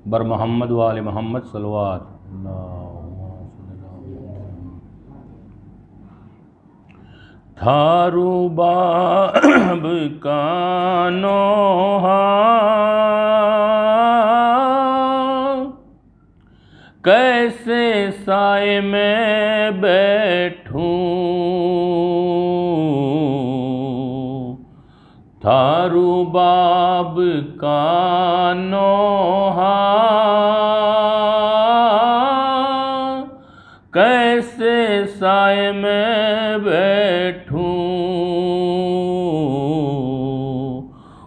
بر محمد وآل محمد صلوات تھارو باب کا نوحہ کیسے سائے میں بیٹھوں، تھارو باب کا نوحہ کیسے سائے میں بیٹھوں،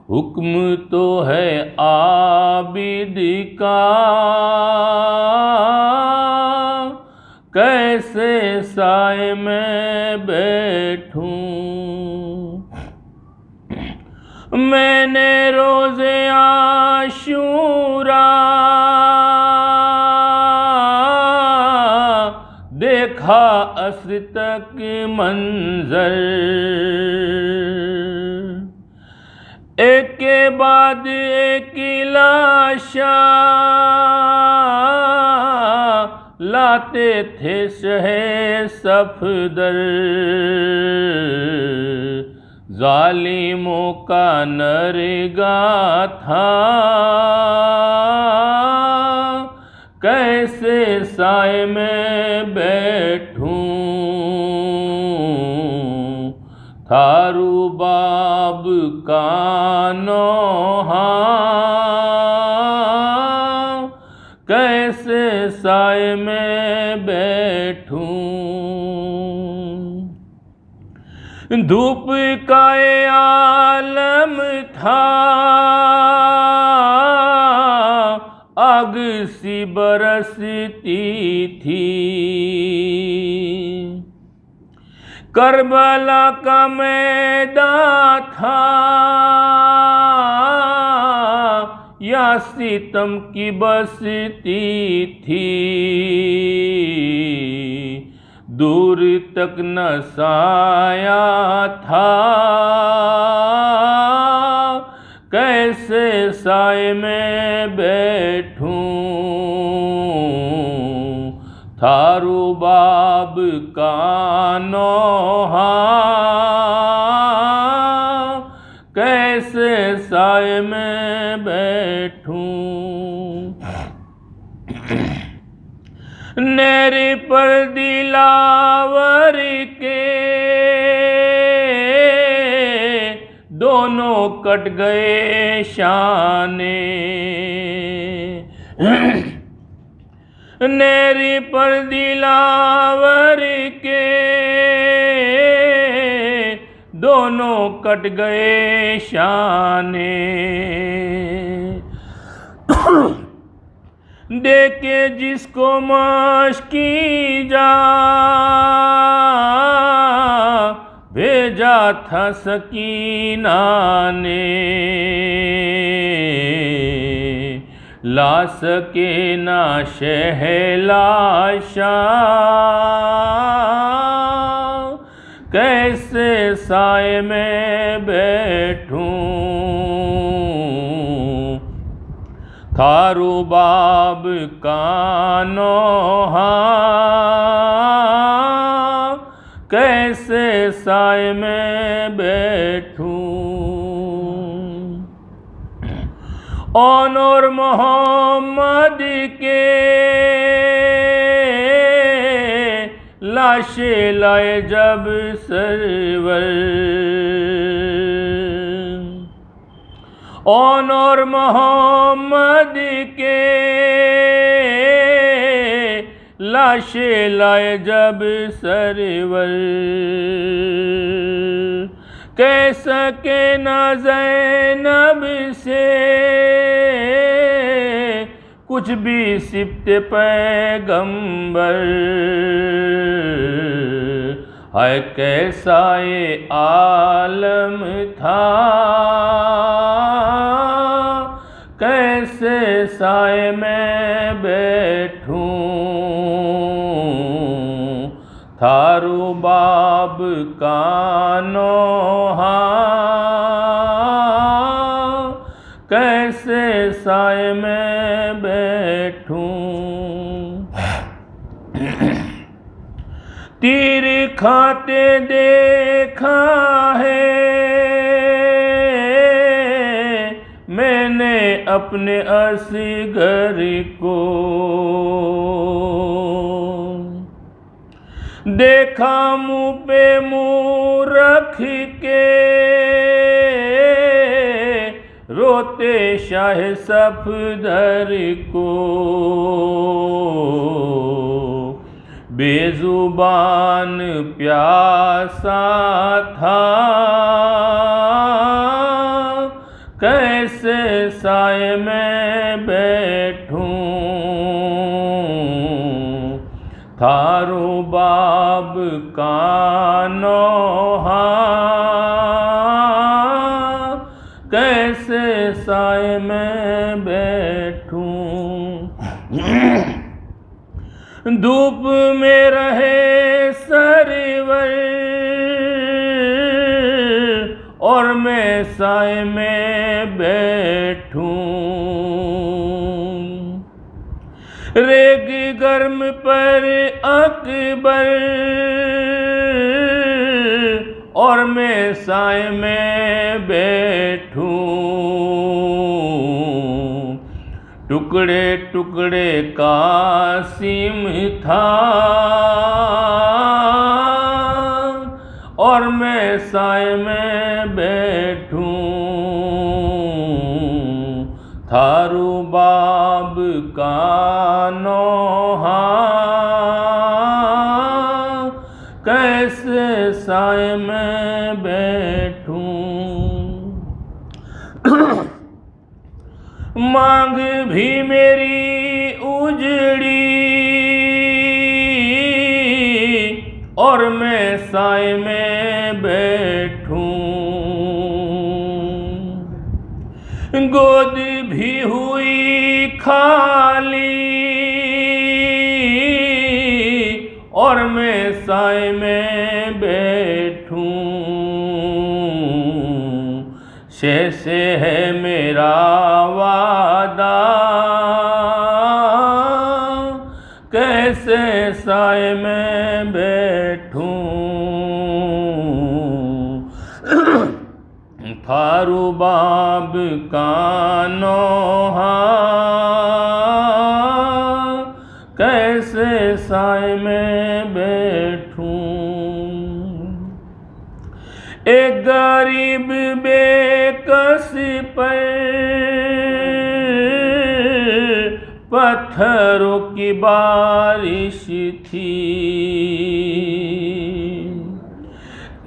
حکم تو ہے عابد کا کیسے سائے میں بیٹھوں، میں نے روز عاشوراء دیکھا عصر تک منظر، ایک کے بعد ایک لاشاں لاتے تھے شہ صفدر، ظالموں کا نرگا تھا کیسے سائے میں بیٹھوں، تھارو باب کا نوحہ کیسے سائے میں بیٹھوں، دھوپ کا عالم تھا آگ سی برستی تھی، کربلا کا میدان تھا یا ستم کی بستی تھی، دور تک نہ سایہ تھا کیسے سائے میں بیٹھوں، تھارو باب کا نوحہ کیسے سائے میں بیٹھوں، نہر پر دلاور کے دونوں کٹ گئے شانے، نہر پر دلاور کے دونوں کٹ گئے شانے، دیکھے جس کو مشکی جا بھیجا تھا سکینہ نے، لا سکے نہ شہ لاشاں کیسے سائے میں بیٹھوں، تھارو باب کا نوحہ کیسے سائے میں بیٹھوں، اور محمد کے لاشیں لائے جب سرور، اور محمد کے لاشیں لائے جب سرور، کہہ سکے نہ زینب سے کچھ بھی صفت پیغمبر، ہے کیسا یہ عالم تھا کیسے سائے میں بیٹھوں، تھارو باب کا نوحہ کیسے سائے میں بیٹھوں، تیر کھاتے دیکھا ہے میں نے اپنے اصغر کو، دیکھا منہ پہ منہ رکھ کے روتے شاہ صفدر کو، بے زبان پیاسا تھا کیسے سائے میں بیٹھوں، تھا رباب کا نوحہ کیسے سائے میں بیٹھوں، دھوپ میں رہے سرور اور میں سائے میں بیٹھوں، ریگ گرم پر اکبر اور میں سائے میں بیٹھوں، ٹکڑے ٹکڑے قاسم تھا اور میں سائے میں بیٹھوں، تھا رباب کا نوحہ کیسے سائے میں بیٹھوں، مانگ بھی میری اجڑی اور میں سائے میں بیٹھوں، گود بھی ہوئی خالی اور میں سائے میں بیٹھوں، شہ سے ہے میرا وعدہ کیسے سائے میں بیٹھوں، تھا رباب کا نوحہ کیسے سائے میں بیٹھوں، ایک غریب بے کس پر پتھروں کی بارش تھی،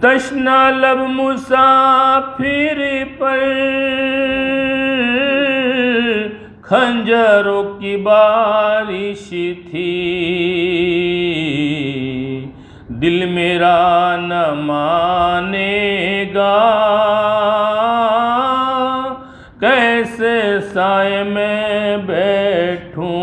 تشنا لب مسافر پر خنجروں کی بارش تھی، دل میرا نہ مانے گا کیسے سائے میں بیٹھوں،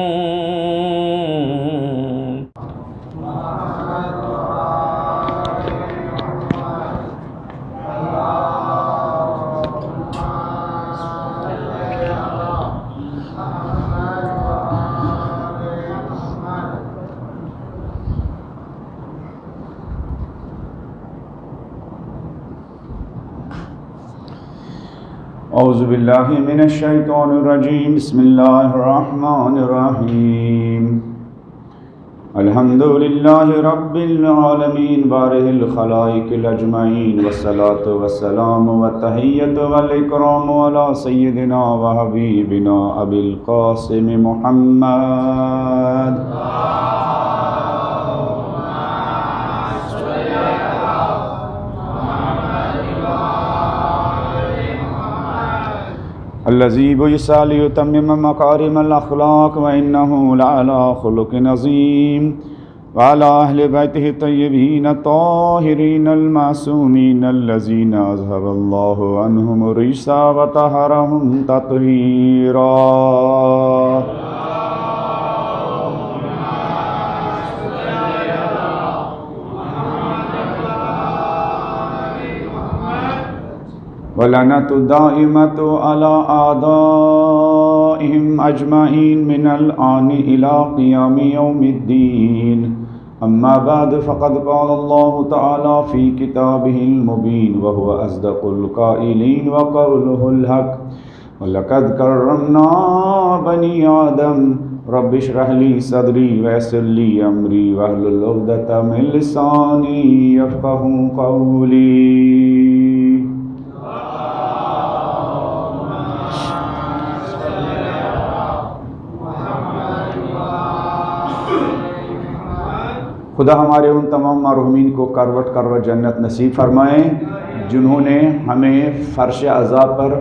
اعوذ باللہ من الشیطان الرجیم، بسم اللہ الرحمن الرحیم، الحمدللہ رب العالمین بارئ الخلائق اجمعین، والصلاة والسلام والتحیۃ والاکرام علی سیدنا و حبیبنا ابی القاسم محمد الذی بعث لیتمم مکارم الاخلاق وانہ لعلی خلق عظیم، وعلی اہل بیتہ الطیبین الطاہرین المعصومین الذین اذہب اللہ عنہم الرجس وطہرہم تطہیرا۔ واللعنة الدائمة على أعدائهم أجمعين من الآن إلى قيام يوم الدين. أما بعد فقد قال الله تعالى في كتابه المبين وهو أصدق القائلين وقوله الحق وَلَقَدْ كَرَّمْنَا بَنِي آدَمَ رَبِّ اشْرَحْ لِي صَدْرِي وَيَسِّرْ لِي أَمْرِي وَاحْلُلْ عُقْدَةً مِّن لِّسَانِي يَفْقَهُوا قَوْلِي. خدا ہمارے ان تمام مرحومین کو کروٹ کروٹ جنت نصیب فرمائیں جنہوں نے ہمیں فرش عزا پر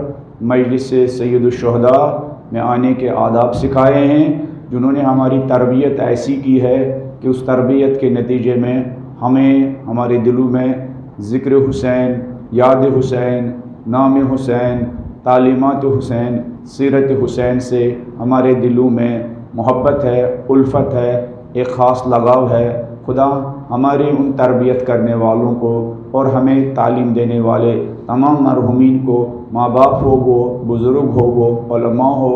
مجلس سید الشہداء میں آنے کے آداب سکھائے ہیں، جنہوں نے ہماری تربیت ایسی کی ہے کہ اس تربیت کے نتیجے میں ہمیں ہمارے دلوں میں ذکر حسین، یاد حسین، نام حسین، تعلیمات حسین، سیرت حسین سے ہمارے دلوں میں محبت ہے، الفت ہے، ایک خاص لگاؤ ہے۔ خدا ہمارے ان تربیت کرنے والوں کو اور ہمیں تعلیم دینے والے تمام مرحومین کو، ماں باپ ہو، وہ بزرگ ہو، وہ علماء ہو،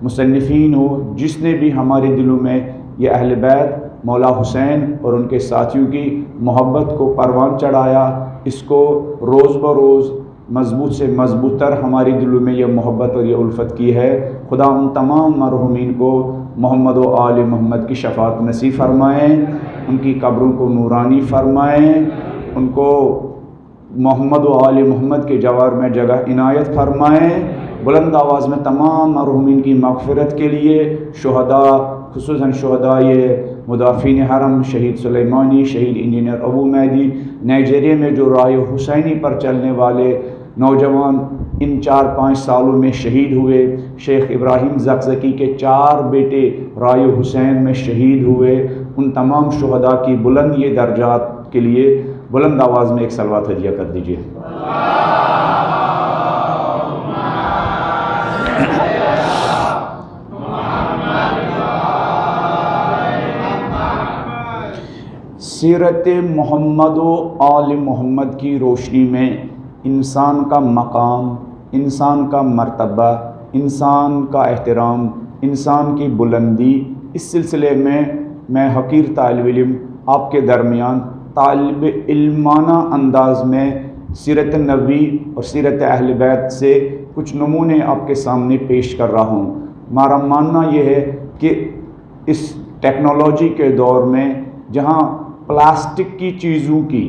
مصنفین ہو، جس نے بھی ہمارے دلوں میں یہ اہل بیت مولا حسین اور ان کے ساتھیوں کی محبت کو پروان چڑھایا، اس کو روز بروز مضبوط سے مضبوط تر ہمارے دلوں میں یہ محبت اور یہ الفت کی ہے۔ خدا ان تمام مرحومین کو محمد و آل محمد کی شفاعت نصیب فرمائیں، ان کی قبروں کو نورانی فرمائیں، ان کو محمد و آل محمد کے جوار میں جگہ عنایت فرمائیں۔ بلند آواز میں تمام مرحومین کی مغفرت کے لیے شہداء، خصوصاً شہداء مدافعین حرم، شہید سلیمانی، شہید انجینئر ابو مہدی، نائجیریا میں جو رائے حسینی پر چلنے والے نوجوان ان 4-5 سالوں میں شہید ہوئے، شیخ ابراہیم زقزقی کے 4 بیٹے رائے حسین میں شہید ہوئے، ان تمام شہداء کی بلند یہ درجات کے لیے بلند آواز میں ایک صلوات ہدیہ کر دیجیے۔ سیرت محمد و آل محمد کی روشنی میں انسان کا مقام، انسان کا مرتبہ، انسان کا احترام، انسان کی بلندی، اس سلسلے میں میں حقیر طالب علم آپ کے درمیان طالب علمانہ انداز میں سیرت نبوی اور سیرت اہل بیت سے کچھ نمونے آپ کے سامنے پیش کر رہا ہوں۔ ہمارا ماننا یہ ہے کہ اس ٹیکنالوجی کے دور میں جہاں پلاسٹک کی چیزوں کی،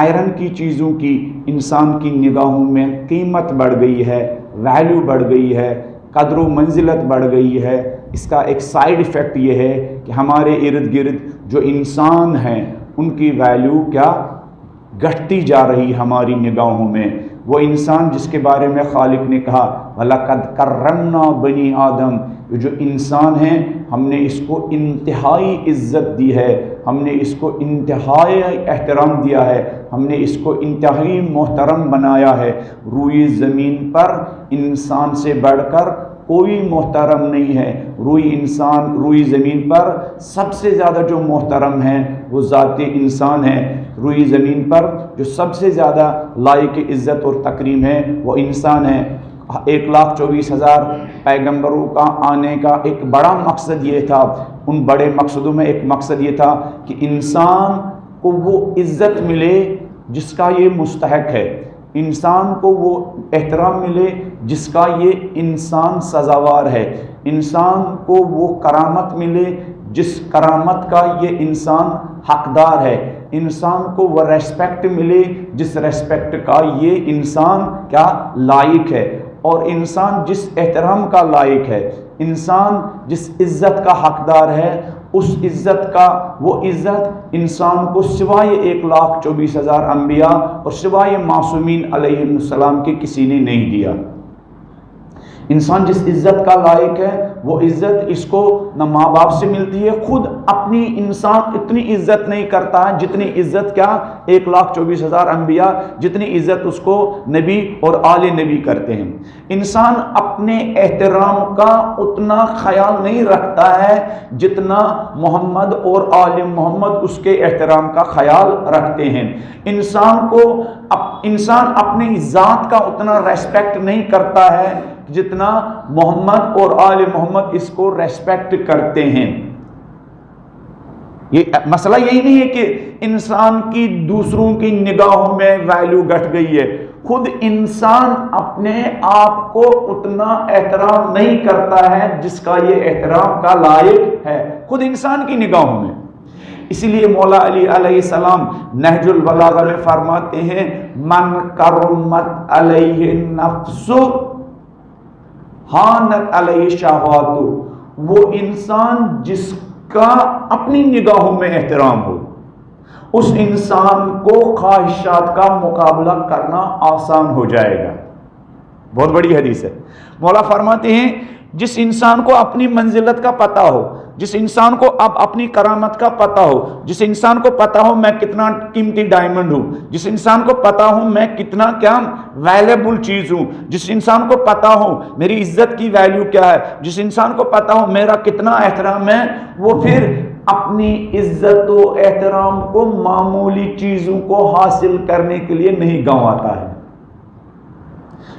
آئرن کی چیزوں کی انسان کی نگاہوں میں قیمت بڑھ گئی ہے، ویلیو بڑھ گئی ہے، قدر و منزلت بڑھ گئی ہے، اس کا ایک سائیڈ ایفیکٹ یہ ہے کہ ہمارے ارد گرد جو انسان ہیں ان کی ویلیو کیا گھٹتی جا رہی ہماری نگاہوں میں۔ وہ انسان جس کے بارے میں خالق نے کہا وَلَقَدْ كَرَّمْنَا بَنِي آدَم، جو انسان ہیں ہم نے اس کو انتہائی عزت دی ہے، ہم نے اس کو انتہائی احترام دیا ہے، ہم نے اس کو انتہائی محترم بنایا ہے۔ روئی زمین پر انسان سے بڑھ کر کوئی محترم نہیں ہے۔ روئی زمین پر سب سے زیادہ جو محترم ہیں وہ ذات انسان ہیں۔ روئی زمین پر جو سب سے زیادہ لائق عزت اور تکریم ہے وہ انسان ہے۔ 1,24,000 پیغمبروں کا آنے کا ایک بڑا مقصد یہ تھا، ان بڑے مقصدوں میں ایک مقصد یہ تھا کہ انسان کو وہ عزت ملے جس کا یہ مستحق ہے، انسان کو وہ احترام ملے جس کا یہ انسان سزاوار ہے، انسان کو وہ کرامت ملے جس کرامت کا یہ انسان حقدار ہے، انسان کو وہ ریسپیکٹ ملے جس ریسپیکٹ کا یہ انسان کیا لائق ہے، اور انسان جس احترام کا لائق ہے، انسان جس عزت کا حقدار ہے، اس عزت کا وہ عزت انسان کو سوائے 1,24,000 انبیاء اور سوائے معصومین علیہ السلام کے کسی نے نہیں دیا۔ انسان جس عزت کا لائق ہے وہ عزت اس کو نہ ماں باپ سے ملتی ہے، خود اپنی انسان اتنی عزت نہیں کرتا ہے جتنی عزت کیا 1,24,000 انبیاء، جتنی عزت اس کو نبی اور آل نبی کرتے ہیں۔ انسان اپنے احترام کا اتنا خیال نہیں رکھتا ہے جتنا محمد اور آل محمد اس کے احترام کا خیال رکھتے ہیں۔ انسان کو انسان اپنی ذات کا اتنا ریسپیکٹ نہیں کرتا ہے جتنا محمد اور آل محمد اس کو ریسپیکٹ کرتے ہیں۔ یہ مسئلہ یہی نہیں ہے کہ انسان کی دوسروں کی نگاہوں میں ویلیو گھٹ گئی ہے، خود انسان اپنے آپ کو اتنا احترام نہیں کرتا ہے جس کا یہ احترام کا لائق ہے، خود انسان کی نگاہوں میں۔ اسی لیے مولا علی علیہ السلام نہج البلاغہ میں فرماتے ہیں من کرمت علیہ نفس ہانت علیہ شہوات، وہ انسان جس کا اپنی نگاہوں میں احترام ہو، اس انسان کو خواہشات کا مقابلہ کرنا آسان ہو جائے گا۔ بہت بڑی حدیث ہے۔ مولا فرماتے ہیں جس انسان کو اپنی منزلت کا پتہ ہو، جس انسان کو اب اپنی کرامت کا پتہ ہو، جس انسان کو پتہ ہو میں کتنا قیمتی ڈائمنڈ ہوں، جس انسان کو پتہ ہو میں کتنا کیا ویلیبل چیز ہوں، جس انسان کو پتہ ہو میری عزت کی ویلیو کیا ہے، جس انسان کو پتہ ہو میرا کتنا احترام ہے، وہ پھر اپنی عزت و احترام کو معمولی چیزوں کو حاصل کرنے کے لیے نہیں گنواتا ہے۔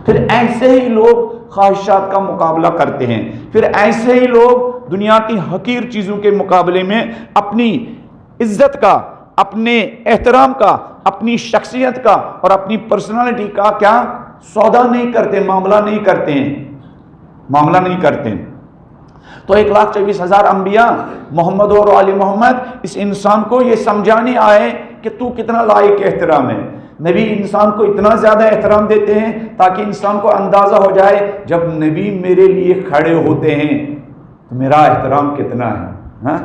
پھر ایسے ہی لوگ خواہشات کا مقابلہ کرتے ہیں، پھر ایسے ہی لوگ دنیا کی حقیر چیزوں کے مقابلے میں اپنی عزت کا، اپنے احترام کا، اپنی شخصیت کا اور اپنی پرسنالٹی کا کیا سودا نہیں کرتے، معاملہ نہیں کرتے ہیں۔ تو 1,24,000 انبیاء محمد اور آل محمد اس انسان کو یہ سمجھانے آئے کہ تو کتنا لائق احترام ہے۔ نبی انسان کو اتنا زیادہ احترام دیتے ہیں تاکہ انسان کو اندازہ ہو جائے جب نبی میرے لیے کھڑے ہوتے ہیں تو میرا احترام کتنا ہے۔ ہاں،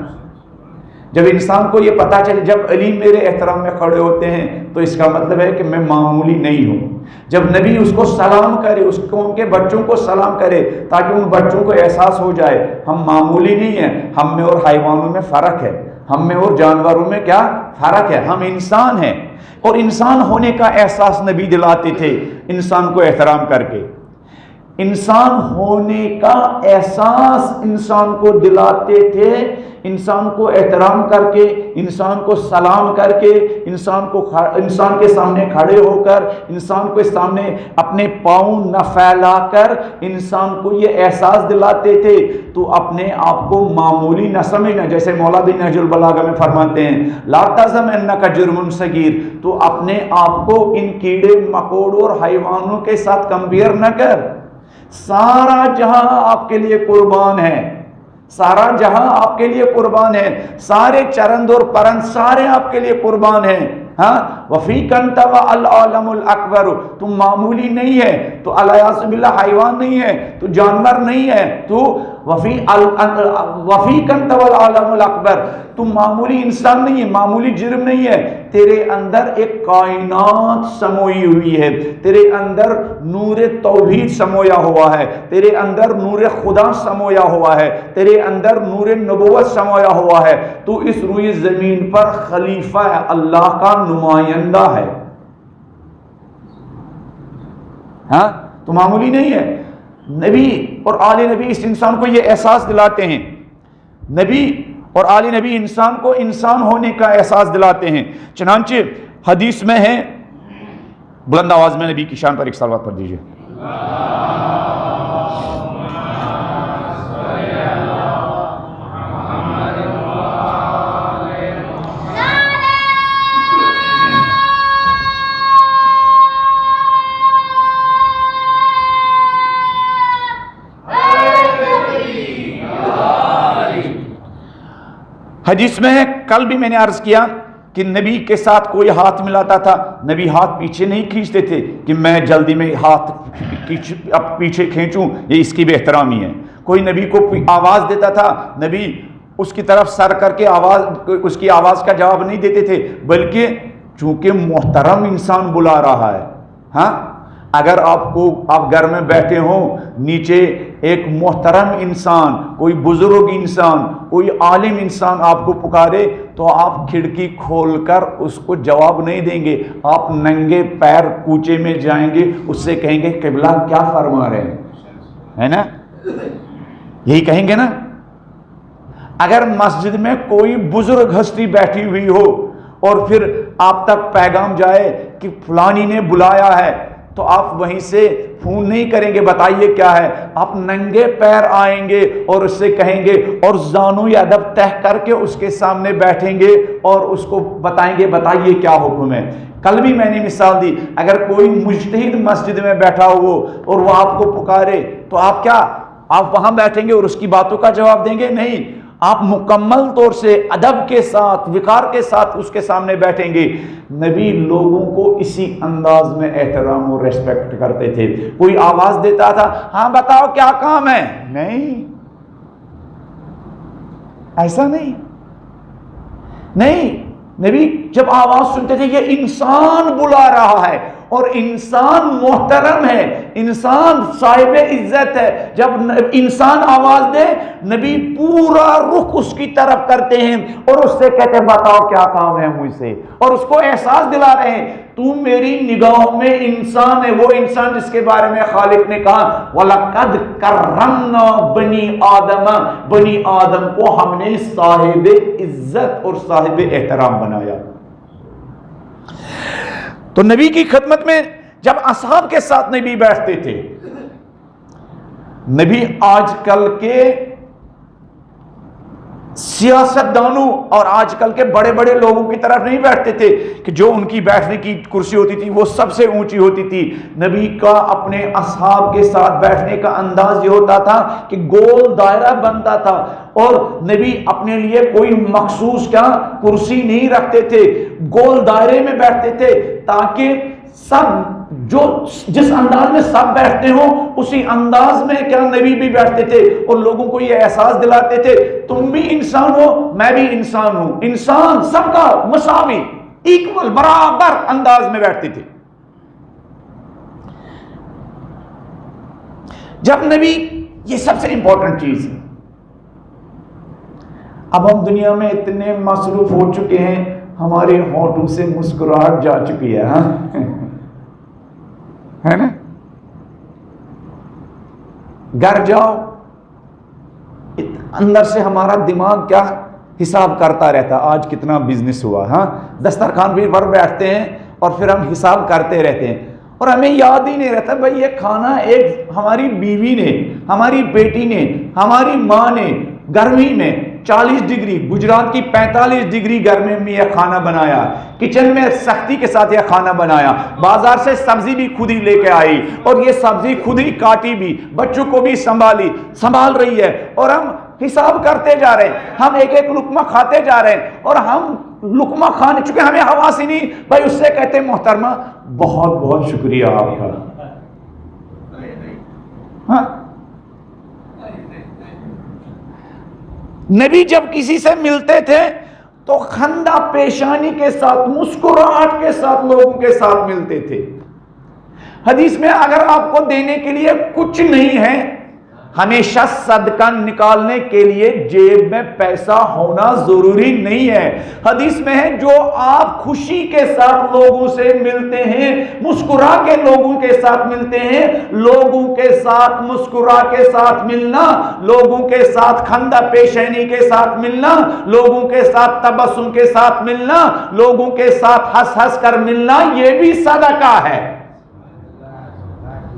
جب انسان کو یہ پتہ چلے جب علی میرے احترام میں کھڑے ہوتے ہیں تو اس کا مطلب ہے کہ میں معمولی نہیں ہوں۔ جب نبی اس کو سلام کرے، اس کو ان کے بچوں کو سلام کرے تاکہ ان بچوں کو احساس ہو جائے ہم معمولی نہیں ہیں، ہم میں اور حیوانوں میں فرق ہے، ہم میں اور جانوروں میں کیا فرق ہے، ہم انسان ہیں۔ اور انسان ہونے کا احساس نبی دلاتے تھے انسان کو احترام کر کے، انسان ہونے کا احساس انسان کو دلاتے تھے، انسان کو احترام کر کے، انسان کو سلام کر کے، انسان کے سامنے کھڑے ہو کر، انسان کے سامنے اپنے پاؤں نہ پھیلا کر انسان کو یہ احساس دلاتے تھے تو اپنے آپ کو معمولی نہ سمجھنا۔ جیسے مولا بھی نہج البلاغہ میں فرماتے ہیں لا تعظم انک جرم صغیر، تو اپنے آپ کو ان کیڑے مکوڑوں اور حیوانوں کے ساتھ کمپیئر نہ کر، سارا جہاں آپ کے لیے قربان ہے، سارا جہاں آپ کے لیے قربان ہے، سارے چرند اور پرند سارے آپ کے لیے قربان ہیں۔ ہاں وفیک انت والعالم الاکبر، تم معمولی نہیں ہے، تو الیاذ باللہ حیوان نہیں ہے، تو جانور نہیں ہے، تو وفیک انت والعالم الاکبر، تم معمولی انسان نہیں ہے، معمولی جرم نہیں ہے، تیرے اندر ایک کائنات سموئی ہوئی ہے، تیرے اندر نور توحید سمویا ہوا ہے، تیرے اندر نور خدا سمویا ہوا ہے، تیرے اندر نور نبوت سمویا ہوا ہے، تو اس روئی زمین پر خلیفہ اللہ کا نمائندہ ہے۔ ہاں تو معمولی نہیں ہے۔ نبی اور آل نبی اس انسان کو یہ احساس دلاتے ہیں، نبی اور آل نبی انسان کو انسان ہونے کا احساس دلاتے ہیں۔ چنانچہ حدیث میں ہے، بلند آواز میں نبی کی شان پر ایک صلوات پڑھ دیجئے۔ حدیث میں ہے، کل بھی میں نے عرض کیا کہ نبی کے ساتھ کوئی ہاتھ ملاتا تھا، نبی ہاتھ پیچھے نہیں کھینچتے تھے کہ میں جلدی میں ہاتھ پیچھے کھینچوں، یہ اس کی بے احترامی ہے۔ کوئی نبی کو آواز دیتا تھا، نبی اس کی طرف سر کر کے اس کی آواز کا جواب نہیں دیتے تھے، بلکہ چونکہ محترم انسان بلا رہا ہے۔ ہاں اگر آپ گھر میں بیٹھے ہوں، نیچے ایک محترم انسان، کوئی بزرگ انسان، کوئی عالم انسان آپ کو پکارے تو آپ کھڑکی کھول کر اس کو جواب نہیں دیں گے، آپ ننگے پیر کوچے میں جائیں گے، اس سے کہیں گے قبلہ کیا فرما رہے ہیں، ہے نا، یہی کہیں گے نا۔ اگر مسجد میں کوئی بزرگ ہستی بیٹھی ہوئی ہو اور پھر آپ تک پیغام جائے کہ فلانی نے بلایا ہے، تو آپ وہیں سے فون نہیں کریں گے بتائیے کیا ہے، آپ ننگے پیر آئیں گے اور اس سے کہیں گے اور زانوی ادب تہ کر کے اس کے سامنے بیٹھیں گے اور اس کو بتائیں گے بتائیے کیا حکم ہے۔ کل بھی میں نے مثال دی، اگر کوئی مجتہد مسجد میں بیٹھا ہو اور وہ آپ کو پکارے تو آپ کیا، آپ وہاں بیٹھیں گے اور اس کی باتوں کا جواب دیں گے؟ نہیں، آپ مکمل طور سے ادب کے ساتھ، وقار کے ساتھ اس کے سامنے بیٹھیں گے۔ نبی لوگوں کو اسی انداز میں احترام اور ریسپیکٹ کرتے تھے۔ کوئی آواز دیتا تھا، ہاں بتاؤ کیا کام ہے؟ نہیں، ایسا نہیں۔ نبی جب آواز سنتے تھے یہ انسان بلا رہا ہے اور انسان محترم ہے، انسان صاحب عزت ہے، جب انسان آواز دے نبی پورا رخ اس کی طرف کرتے ہیں اور اس سے کہتے ہیں بتاؤ کیا کام ہے مجھ سے، اور اس کو احساس دلا رہے ہیں تو میری نگاہوں میں انسان ہے، وہ انسان جس کے بارے میں خالق نے کہا وَلَقَدْ كَرَّمْنَا بَنِي آدَمَ، بنی آدم کو ہم نے صاحب عزت اور صاحب احترام بنایا۔ تو نبی کی خدمت میں جب اصحاب کے ساتھ نبی بیٹھتے تھے، نبی آج کل کے سیاست دانوں اور آج کل کے بڑے بڑے لوگوں کی طرف نہیں بیٹھتے تھے کہ جو ان کی بیٹھنے کی کرسی ہوتی تھی وہ سب سے اونچی ہوتی تھی۔ نبی کا اپنے اصحاب کے ساتھ بیٹھنے کا انداز یہ ہوتا تھا کہ گول دائرہ بنتا تھا، اور نبی اپنے لیے کوئی مخصوص کیا کرسی نہیں رکھتے تھے، گول دائرے میں بیٹھتے تھے تاکہ سب جس انداز میں سب بیٹھتے ہوں اسی انداز میں کیا نبی بھی بیٹھتے تھے، اور لوگوں کو یہ احساس دلاتے تھے تم بھی انسان ہو میں بھی انسان ہوں، انسان سب کا مساوی ایکول برابر انداز میں بیٹھتے تھے۔ جب نبی، یہ سب سے امپورٹنٹ چیز ہے، اب ہم دنیا میں اتنے مصروف ہو چکے ہیں ہمارے ہونٹوں سے مسکراہٹ جا چکی ہے، ہاں ہے نا؟ گھر جاؤ اندر سے ہمارا دماغ کیا حساب کرتا رہتا، آج کتنا بزنس ہوا، ہاں دسترخوان بھی پر بیٹھتے ہیں اور پھر ہم حساب کرتے رہتے ہیں اور ہمیں یاد ہی نہیں رہتا بھائی یہ کھانا ایک ہماری بیوی نے، ہماری بیٹی نے، ہماری ماں نے گرمی میں 40 ڈگری، گجرات کی 45 ڈگری گرمی میں یہ کھانا بنایا، کچن میں سختی کے ساتھ یہ کھانا بنایا، بازار سے سبزی بھی خود ہی لے کے آئی اور یہ سبزی خود ہی کاٹی بھی، بچوں کو بھی سنبھال رہی ہے، اور ہم حساب کرتے جا رہے ہیں، ہم ایک ایک لقمہ کھاتے جا رہے ہیں، اور ہم لقمہ کھانے چکے ہمیں حواس ہی نہیں، بھائی اس سے کہتے ہیں محترمہ بہت بہت شکریہ آپ کا، ہاں نبی جب کسی سے ملتے تھے تو خندہ پیشانی کے ساتھ، مسکراہٹ کے ساتھ لوگوں کے ساتھ ملتے تھے۔ حدیث میں اگر آپ کو دینے کے لیے کچھ نہیں ہے، ہمیشہ صدقہ نکالنے کے لیے جیب میں پیسہ ہونا ضروری نہیں ہے۔ حدیث میں ہے جو آپ خوشی کے ساتھ لوگوں سے ملتے ہیں، مسکرا کے لوگوں کے ساتھ ملتے ہیں، لوگوں کے ساتھ مسکرا کے ساتھ ملنا، لوگوں کے ساتھ خندہ پیشانی کے ساتھ ملنا، لوگوں کے ساتھ تبسم کے ساتھ ملنا، لوگوں کے ساتھ ہنس ہنس کر ملنا، یہ بھی صدقہ ہے۔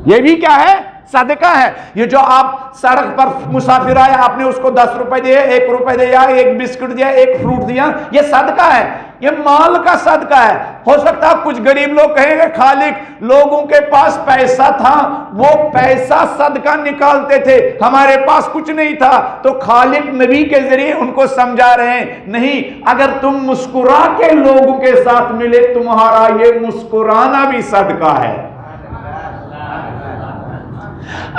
یہ بھی کیا ہے؟ صدقہ ہے۔ یہ جو آپ سڑک پر مسافر آئے، آپ نے اس کو 10 روپے دیا، 1 روپے دیا، 1 بسکٹ دیا، 1 فروٹ دیا، یہ صدقہ ہے، یہ مال کا صدقہ ہے۔ ہو سکتا ہے کچھ غریب لوگ کہیں گے خالق لوگوں کے پاس پیسہ تھا، وہ پیسہ صدقہ نکالتے تھے، ہمارے پاس کچھ نہیں تھا، تو خالق نبی کے ذریعے ان کو سمجھا رہے ہیں نہیں، اگر تم مسکرا کے لوگوں کے ساتھ ملے تمہارا یہ مسکرانا بھی صدقہ ہے۔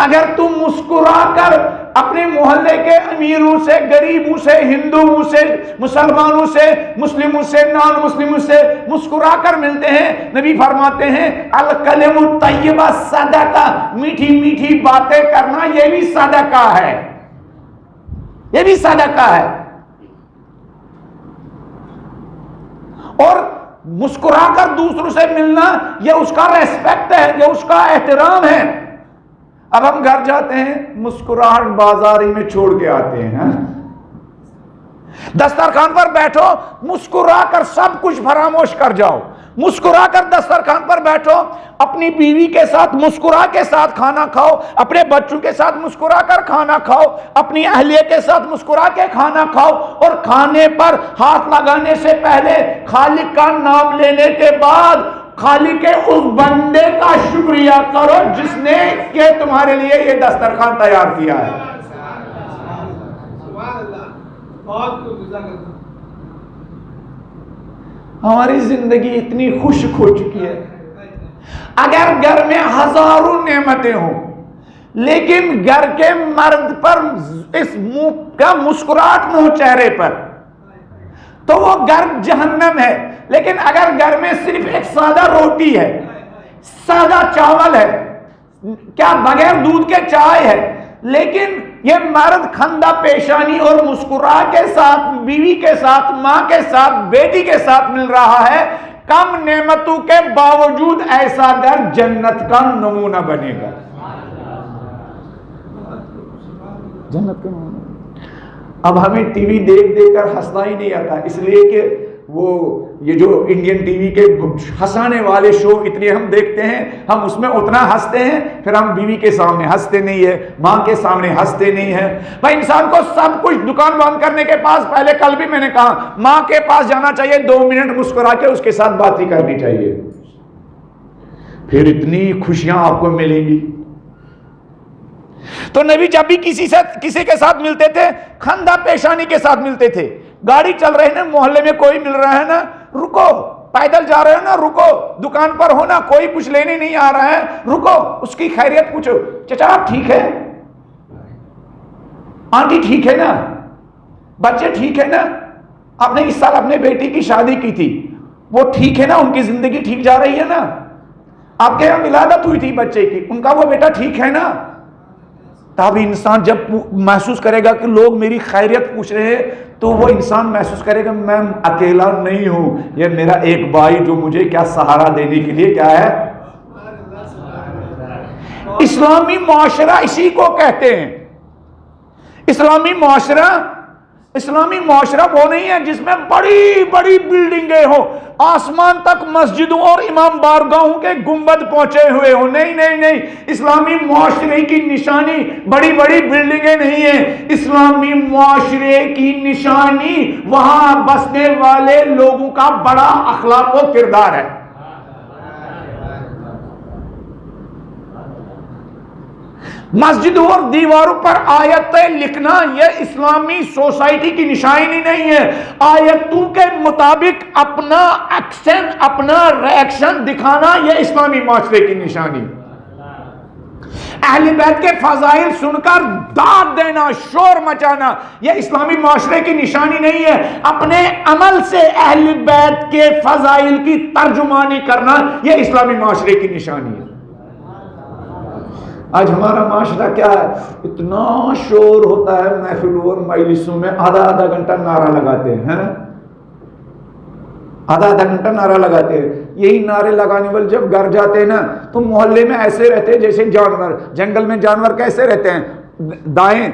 اگر تم مسکرا کر اپنے محلے کے امیروں سے، غریبوں سے، ہندوؤں سے، مسلمانوں سے، مسلموں سے، نان مسلموں سے مسکرا کر ملتے ہیں، نبی فرماتے ہیں الکلم الطیبہ صدقہ، میٹھی میٹھی باتیں کرنا یہ بھی صدقہ ہے، یہ بھی صدقہ ہے۔ اور مسکرا کر دوسروں سے ملنا یہ اس کا ریسپیکٹ ہے، یہ اس کا احترام ہے۔ اب ہم گھر جاتے ہیں مسکراہٹ بازاری میں چھوڑ کے آتے ہیں، دسترخوان پر بیٹھو مسکرا کر سب کچھ فراموش کر جاؤ، مسکرا کر دسترخوان پر بیٹھو، اپنی بیوی کے ساتھ مسکرا کے ساتھ کھانا کھاؤ، اپنے بچوں کے ساتھ مسکرا کر کھانا کھاؤ، اپنی اہلیہ کے ساتھ مسکرا کے کھانا کھاؤ، اور کھانے پر ہاتھ لگانے سے پہلے خالق کا نام لینے کے بعد خالق کے اس بندے کا شکریہ کرو جس نے کہ تمہارے لیے یہ دسترخوان تیار کیا ہے۔ ہماری زندگی اتنی خشک ہو چکی ہے، اگر گھر میں ہزاروں نعمتیں ہوں لیکن گھر کے مرد پر اس منہ کا مسکراہٹ نہ ہو چہرے پر تو وہ گھر جہنم ہے۔ لیکن اگر گھر میں صرف ایک سادہ روٹی ہے، سادہ چاول ہے، کیا بغیر دودھ کے چائے ہے، لیکن یہ مرد خندہ پیشانی اور مسکرا کے ساتھ بیوی کے ساتھ، ماں کے ساتھ، بیٹی کے ساتھ مل رہا ہے، کم نعمتوں کے باوجود ایسا گھر جنت کا نمونہ بنے گا۔ جنت کا نمونہ۔ اب ہمیں ٹی وی دیکھ دیکھ کر ہنسنا ہی نہیں آتا، اس لیے کہ وہ یہ جو انڈین ٹی وی کے ہنسانے والے شو اتنے ہم دیکھتے ہیں، ہم اس میں اتنا ہنستے ہیں، پھر ہم بیوی کے سامنے ہنستے نہیں ہیں، ماں کے سامنے ہنستے نہیں ہیں۔ بھائی انسان کو سب کچھ دکان بند کرنے کے پاس پہلے، کل بھی میں نے کہا، ماں کے پاس جانا چاہیے، 2 منٹ مسکرا کے اس کے ساتھ بات ہی کرنی چاہیے، پھر اتنی خوشیاں آپ کو ملیں گی۔ تو نبی جب بھی کسی کے ساتھ ملتے تھے خندہ پیشانی کے ساتھ ملتے تھے۔ گاڑی چل رہے ہیں نا، محلے میں کوئی مل رہا ہے نا، رکو، پیدل جا رہے ہیں نا، رکو، دکان پر ہو نا، کوئی کچھ لینے نہیں آ رہا ہے، رکو، اس کی خیریت پوچھو، چچا آپ ٹھیک ہے، آنٹی ٹھیک ہے نا، بچے ٹھیک ہے نا، آپ نے اس سال اپنے بیٹی کی شادی کی تھی، وہ ٹھیک ہے نا، ان کی زندگی ٹھیک جا رہی ہے نا، آپ کے یہاں ولادت ہوئی تھی بچے کی، ان کا وہ بیٹا ٹھیک ہے نا۔ تب انسان جب محسوس کرے گا کہ لوگ میری خیریت پوچھ رہے ہیں تو وہ انسان محسوس کرے گا میں اکیلا نہیں ہوں، یہ میرا ایک بھائی جو مجھے کیا سہارا دینے کے لیے کیا ہے۔ اسلامی معاشرہ اسی کو کہتے ہیں۔ اسلامی معاشرہ وہ نہیں ہے جس میں بڑی بڑی بلڈنگیں ہوں، آسمان تک مسجدوں اور امام بارگاہوں کے گنبد پہنچے ہوئے ہوں، نہیں نہیں نہیں، اسلامی معاشرے کی نشانی بڑی بڑی بلڈنگیں نہیں ہیں، اسلامی معاشرے کی نشانی وہاں بسنے والے لوگوں کا بڑا اخلاق و کردار ہے۔ مسجدوں اور دیواروں پر آیتیں لکھنا یہ اسلامی سوسائٹی کی نشانی نہیں ہے، آیتوں کے مطابق اپنا ایکشن، اپنا ریئیکشن دکھانا یہ اسلامی معاشرے کی نشانی۔ اہل بیت کے فضائل سن کر داد دینا، شور مچانا یہ اسلامی معاشرے کی نشانی نہیں ہے، اپنے عمل سے اہل بیت کے فضائل کی ترجمانی کرنا یہ اسلامی معاشرے کی نشانی ہے۔ آج ہمارا معاشرہ کیا ہے، اتنا شور ہوتا ہے محفلوں اور مجلسوں میں، آدھا گھنٹہ نعرہ لگاتے ہیں، آدھا گھنٹہ نعرہ لگاتے ہیں۔ یہی نعرے لگانے والے جب گھر جاتے ہیں نا تو محلے میں ایسے رہتے ہیں جیسے جانور، جنگل میں جانور کیسے رہتے ہیں، دائیں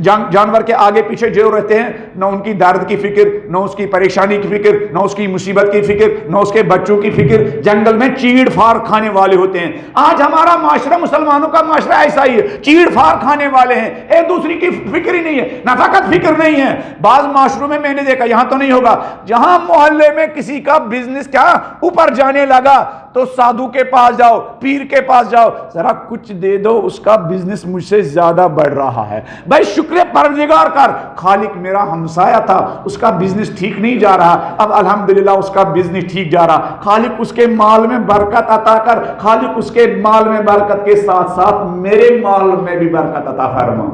جانور کے آگے پیچھے جو رہتے ہیں، نہ ان کی درد کی فکر، نہ اس کی پریشانی کی فکر، نہ اس کی مصیبت کی فکر، نہ اس کے بچوں کی فکر، جنگل میں چیڑ پھاڑ کھانے والے ہوتے ہیں۔ آج ہمارا معاشرہ، مسلمانوں کا معاشرہ ایسا ہی ہے، چیڑ پھاڑ کھانے والے ہیں، ایک دوسری کی فکر ہی نہیں ہے، نفقت فکر نہیں ہے۔ بعض معاشروں میں میں نے دیکھا، یہاں تو نہیں ہوگا، جہاں محلے میں کسی کا بزنس کیا اوپر جانے لگا تو سادھو کے پاس جاؤ، پیر کے پاس جاؤ، ذرا کچھ دے دو، اس کا بزنس مجھ سے زیادہ بڑھ رہا ہے۔ بھائی شکر پروردگار کر، خالق میرا ہمسایہ تھا، اس کا بزنس ٹھیک نہیں جا رہا، اب الحمدللہ اس کا بزنس ٹھیک جا رہا، خالق اس کے مال میں برکت عطا کر، خالق اس کے مال میں برکت کے ساتھ ساتھ میرے مال میں بھی برکت عطا فرما۔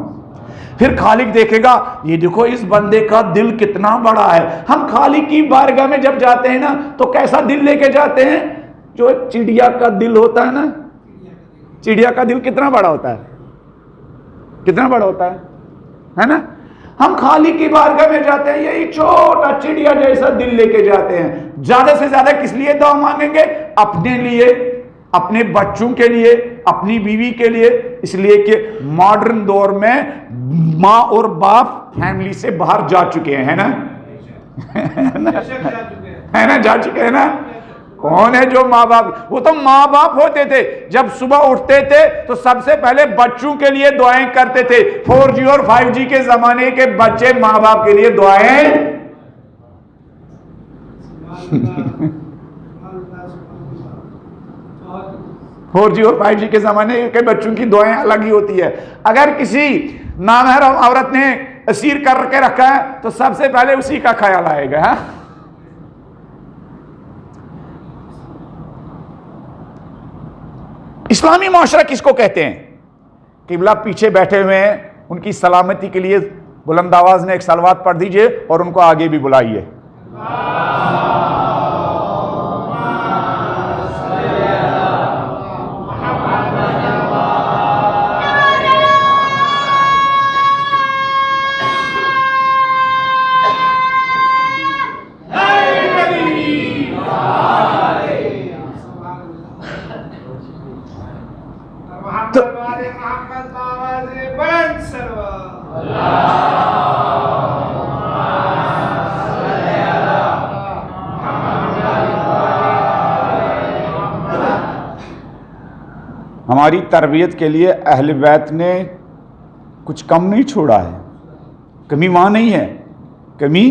پھر خالق دیکھے گا، یہ دیکھو اس بندے کا دل کتنا بڑا ہے۔ ہم خالق کی بارگاہ میں جب جاتے ہیں نا تو کیسا دل لے کے جاتے ہیں؟ جو ایک چڑیا کا دل ہوتا ہے نا، چڑیا کا دل کتنا بڑا ہوتا ہے، کتنا بڑا ہوتا ہے نا؟ ہم خالق کی بارگاہ میں جاتے ہیں، یہی چھوٹا چڑیا جیسا دل لے کے جاتے ہیں۔ زیادہ سے زیادہ کس لیے دعا مانگیں گے؟ اپنے لیے، اپنے بچوں کے لیے، اپنی بیوی کے لیے، اس لیے کہ ماڈرن دور میں ماں اور باپ فیملی سے باہر جا چکے ہیں نا، ہے نا، جا چکے ہیں نا۔ کون ہے جو ماں باپ؟ وہ تو ماں باپ ہوتے تھے، جب صبح اٹھتے تھے تو سب سے پہلے بچوں کے لیے دعائیں کرتے تھے۔ 4G اور 5G کے زمانے کے بچے ماں باپ کے لیے دعائیں 4G اور 5G کے زمانے کے بچوں کی دعائیں الگ ہی ہوتی ہے۔ اگر کسی نامحرم عورت نے اسیر کر کے رکھا ہے تو سب سے پہلے اسی کا خیال آئے گا۔ اسلامی معاشرہ کس کو کہتے ہیں؟ قبلہ پیچھے بیٹھے ہوئے ہیں، ان کی سلامتی کے لیے بلند آواز میں ایک صلوات پڑھ دیجئے اور ان کو آگے بھی بلائیے۔ ہماری تربیت کے لیے اہل بیت نے کچھ کم نہیں چھوڑا ہے، کمی وہاں نہیں ہے، کمی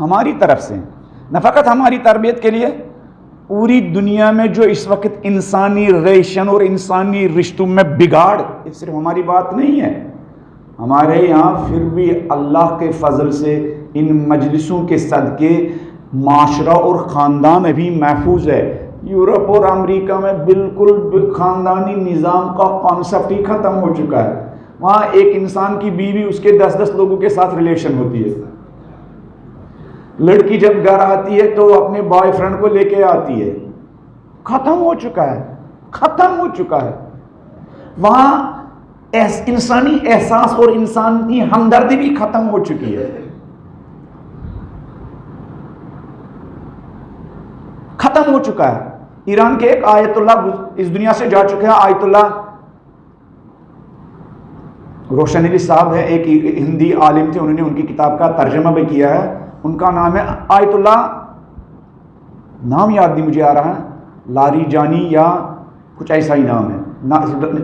ہماری طرف سے، نہ فقط ہماری تربیت کے لیے، پوری دنیا میں جو اس وقت انسانی ریلیشن اور انسانی رشتوں میں بگاڑ، یہ صرف ہماری بات نہیں ہے، ہمارے یہاں پھر بھی اللہ کے فضل سے ان مجلسوں کے صدقے معاشرہ اور خاندان ابھی محفوظ ہے۔ یورپ اور امریکہ میں بالکل خاندانی نظام کا کانسیپٹ ہی ختم ہو چکا ہے، وہاں ایک انسان کی بیوی اس کے 10 لوگوں کے ساتھ ریلیشن ہوتی ہے، لڑکی جب گھر آتی ہے تو اپنے بوائے فرینڈ کو لے کے آتی ہے، ختم ہو چکا ہے، ختم ہو چکا ہے۔ وہاں انسانی احساس اور انسانی ہمدردی بھی ختم ہو چکی ہے، ختم ہو چکا ہے۔ ایران کے ایک آیت اللہ اس دنیا سے جا چکے ہیں، آیت اللہ روشن علی صاحب ہے، ایک ہندی عالم تھے، انہوں نے ان کی کتاب کا ترجمہ بھی کیا ہے، ان کا نام ہے آیت اللہ، نام یاد نہیں مجھے آ رہا ہے، لاری جانی یا کچھ ایسا ہی نام ہے،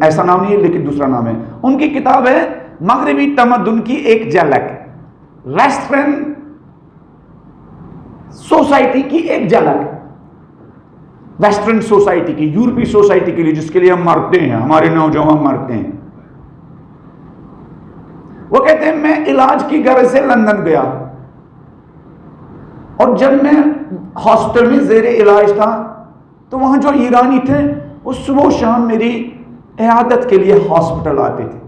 ایسا نام نہیں ہے لیکن دوسرا نام ہے۔ ان کی کتاب ہے مغربی تمدن کی ایک جھلک، ویسٹرن سوسائٹی کی ایک جھلک، ویسٹرن سوسائٹی کی، یورپی سوسائٹی کے لیے جس کے لیے ہم مرتے ہیں، ہمارے نوجوان مرتے ہیں۔ وہ کہتے ہیں میں علاج کی غرض سے لندن گیا اور جب میں ہاسپٹل میں زیر علاج تھا تو وہاں جو ایرانی تھے وہ صبح و شام میری عیادت کے لیے ہاسپٹل آتے تھے۔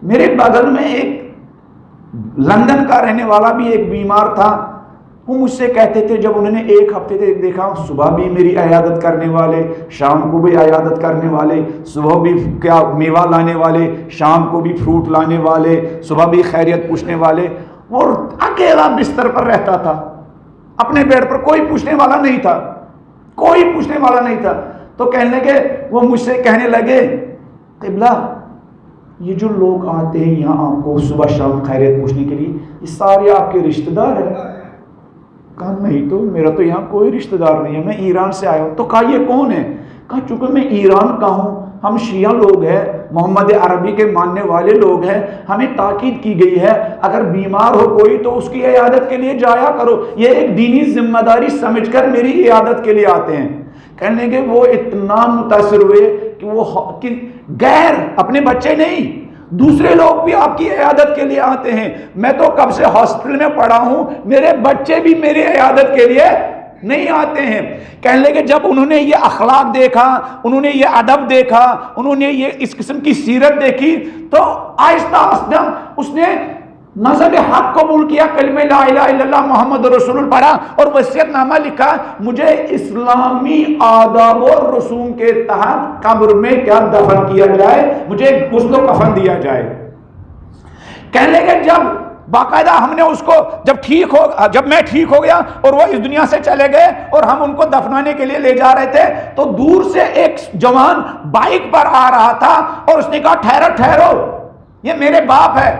میرے بغل میں ایک لندن کا رہنے والا بھی ایک بیمار تھا، وہ مجھ سے کہتے تھے جب انہوں نے ایک ہفتے تک دیکھا، صبح بھی میری عیادت کرنے والے، شام کو بھی عیادت کرنے والے، صبح بھی کیا میوہ لانے والے، شام کو بھی فروٹ لانے والے، صبح بھی خیریت پوچھنے والے، اور اکیلا بستر پر رہتا تھا، اپنے بیڈ پر کوئی پوچھنے والا نہیں تھا، کوئی پوچھنے والا نہیں تھا۔ تو کہنے لگے، وہ مجھ سے کہنے لگے قبلہ یہ جو لوگ آتے ہیں یہاں آپ کو صبح شام خیریت پوچھنے کے لیے، یہ سارے آپ کے رشتہ دار ہیں؟ کہا نہیں تو میرا تو یہاں کوئی رشتہ دار نہیں ہے، میں ایران سے آیا ہوں۔ تو کہا یہ کون ہے؟ کہا چونکہ میں ایران کا ہوں، ہم شیعہ لوگ ہیں، محمد عربی کے ماننے والے لوگ ہیں، ہمیں تاکید کی گئی ہے اگر بیمار ہو کوئی تو اس کی عیادت کے لیے جایا کرو، یہ ایک دینی ذمہ داری سمجھ کر میری عیادت کے لیے آتے ہیں۔ کہنے کے وہ اتنا متاثر ہوئے کہ غیر اپنے بچے نہیں، دوسرے لوگ بھی آپ کی عیادت کے لیے آتے ہیں، میں تو کب سے ہاسپٹل میں پڑا ہوں، میرے بچے بھی میری عیادت کے لیے نہیں آتے ہیں۔ کہنے لگے جب انہوں نے یہ اخلاق دیکھا، انہوں نے یہ ادب دیکھا، انہوں نے یہ اس قسم کی سیرت دیکھی، تو آہستہ آہستہ اس نے مذہب حق قبول کیا، کلمہ لا الہ الا اللہ محمد رسول اللہ پڑھا اور وصیت نامہ لکھا، مجھے اسلامی آداب و رسوم کے تحت قبر میں کیا دفن کیا جائے، مجھے غسل و کفن دیا جائے۔ کہنے لگے جب باقاعدہ ہم نے اس کو جب میں ٹھیک ہو گیا اور وہ اس دنیا سے چلے گئے اور ہم ان کو دفنانے کے لیے لے جا رہے تھے تو دور سے ایک جوان بائک پر آ رہا تھا اور اس نے کہا ٹھہرو ٹھہرو، یہ میرے باپ ہے۔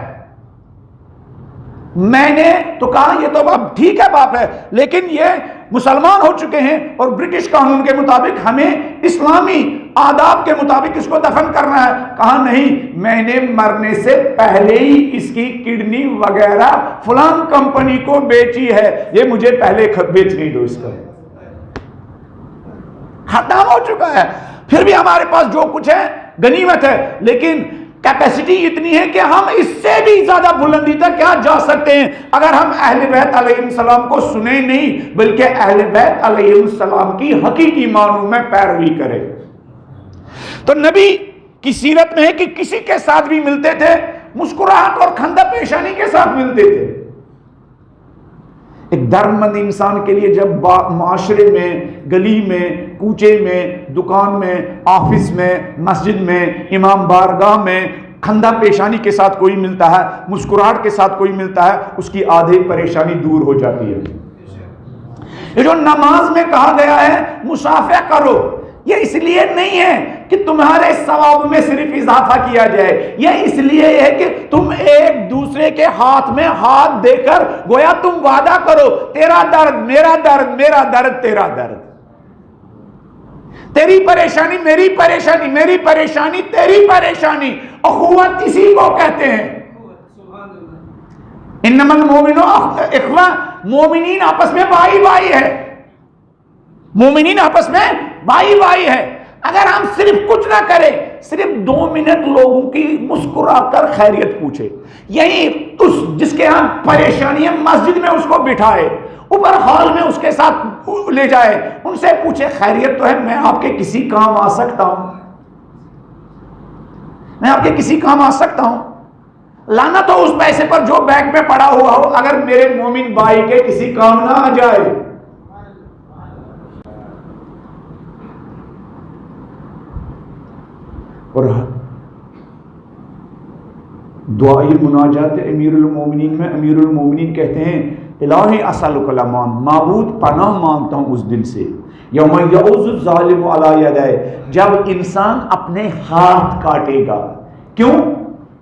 میں نے تو کہا یہ تو اب ٹھیک ہے باپ ہے، لیکن یہ مسلمان ہو چکے ہیں اور برٹش قانون کے مطابق ہمیں اسلامی آداب کے مطابق اس کو دفن کرنا ہے۔ کہا نہیں، میں نے مرنے سے پہلے ہی اس کی کڈنی وغیرہ فلان کمپنی کو بیچی ہے، یہ مجھے پہلے بیچنے دو، اس کا ختم ہو چکا ہے۔ پھر بھی ہمارے پاس جو کچھ ہے غنیمت ہے، لیکن کیپیسٹی اتنی ہے کہ ہم اس سے بھی زیادہ بلندی تک کیا جا سکتے ہیں اگر ہم اہل بیت علیہ السلام کو سنیں نہیں، بلکہ اہل بیت علیہ السلام کی حقیقی معنوں میں پیروی کریں۔ تو نبی کی سیرت میں ہے کہ کسی کے ساتھ بھی ملتے تھے مسکراہٹ اور خندہ پیشانی کے ساتھ ملتے تھے۔ ایک درمند انسان کے لیے جب معاشرے میں، گلی میں، کوچے میں، دکان میں، آفس میں، مسجد میں، امام بارگاہ میں خندہ پیشانی کے ساتھ کوئی ملتا ہے، مسکراہٹ کے ساتھ کوئی ملتا ہے، اس کی آدھی پریشانی دور ہو جاتی ہے۔ یہ جو نماز میں کہا گیا ہے مصافحہ کرو، یہ اس لیے نہیں ہے کہ تمہارے ثواب میں صرف اضافہ کیا جائے، یہ اس لیے ہے کہ تم ایک دوسرے کے ہاتھ میں ہاتھ دے کر گویا تم وعدہ کرو، تیرا درد میرا درد، میرا درد تیرا درد، تیری پریشانی میری پریشانی، میری پریشانی تیری پریشانی۔ اخوت اسی کو کہتے ہیں۔ انما المؤمنون اخوہ، مومنین آپس میں بھائی بھائی ہے، مومنین آپس میں بھائی بھائی ہے۔ اگر ہم صرف کچھ نہ کریں، صرف 2 منٹ لوگوں کی مسکرا کر خیریت پوچھے، یہی اس جس کے ہم پریشانی ہے مسجد میں اس کو بٹھائے، اوپر ہال میں اس کے ساتھ لے جائے، ان سے پوچھے خیریت تو ہے، میں آپ کے کسی کام آ سکتا ہوں، میں آپ کے کسی کام آ سکتا ہوں۔ لعنت ہو اس پیسے پر جو بینک میں پڑا ہوا ہو، اگر میرے مومن بھائی کے کسی کام نہ آ جائے۔ اور دعائی مناجات امیر المومنین میں امیر المومنین کہتے ہیں الہی اسألک الامان، معبود پناہ مانگتا ہوں اس دن سے، یوم یعوذ الظالم علی یدیہ، جب انسان اپنے ہاتھ کاٹے گا۔ کیوں؟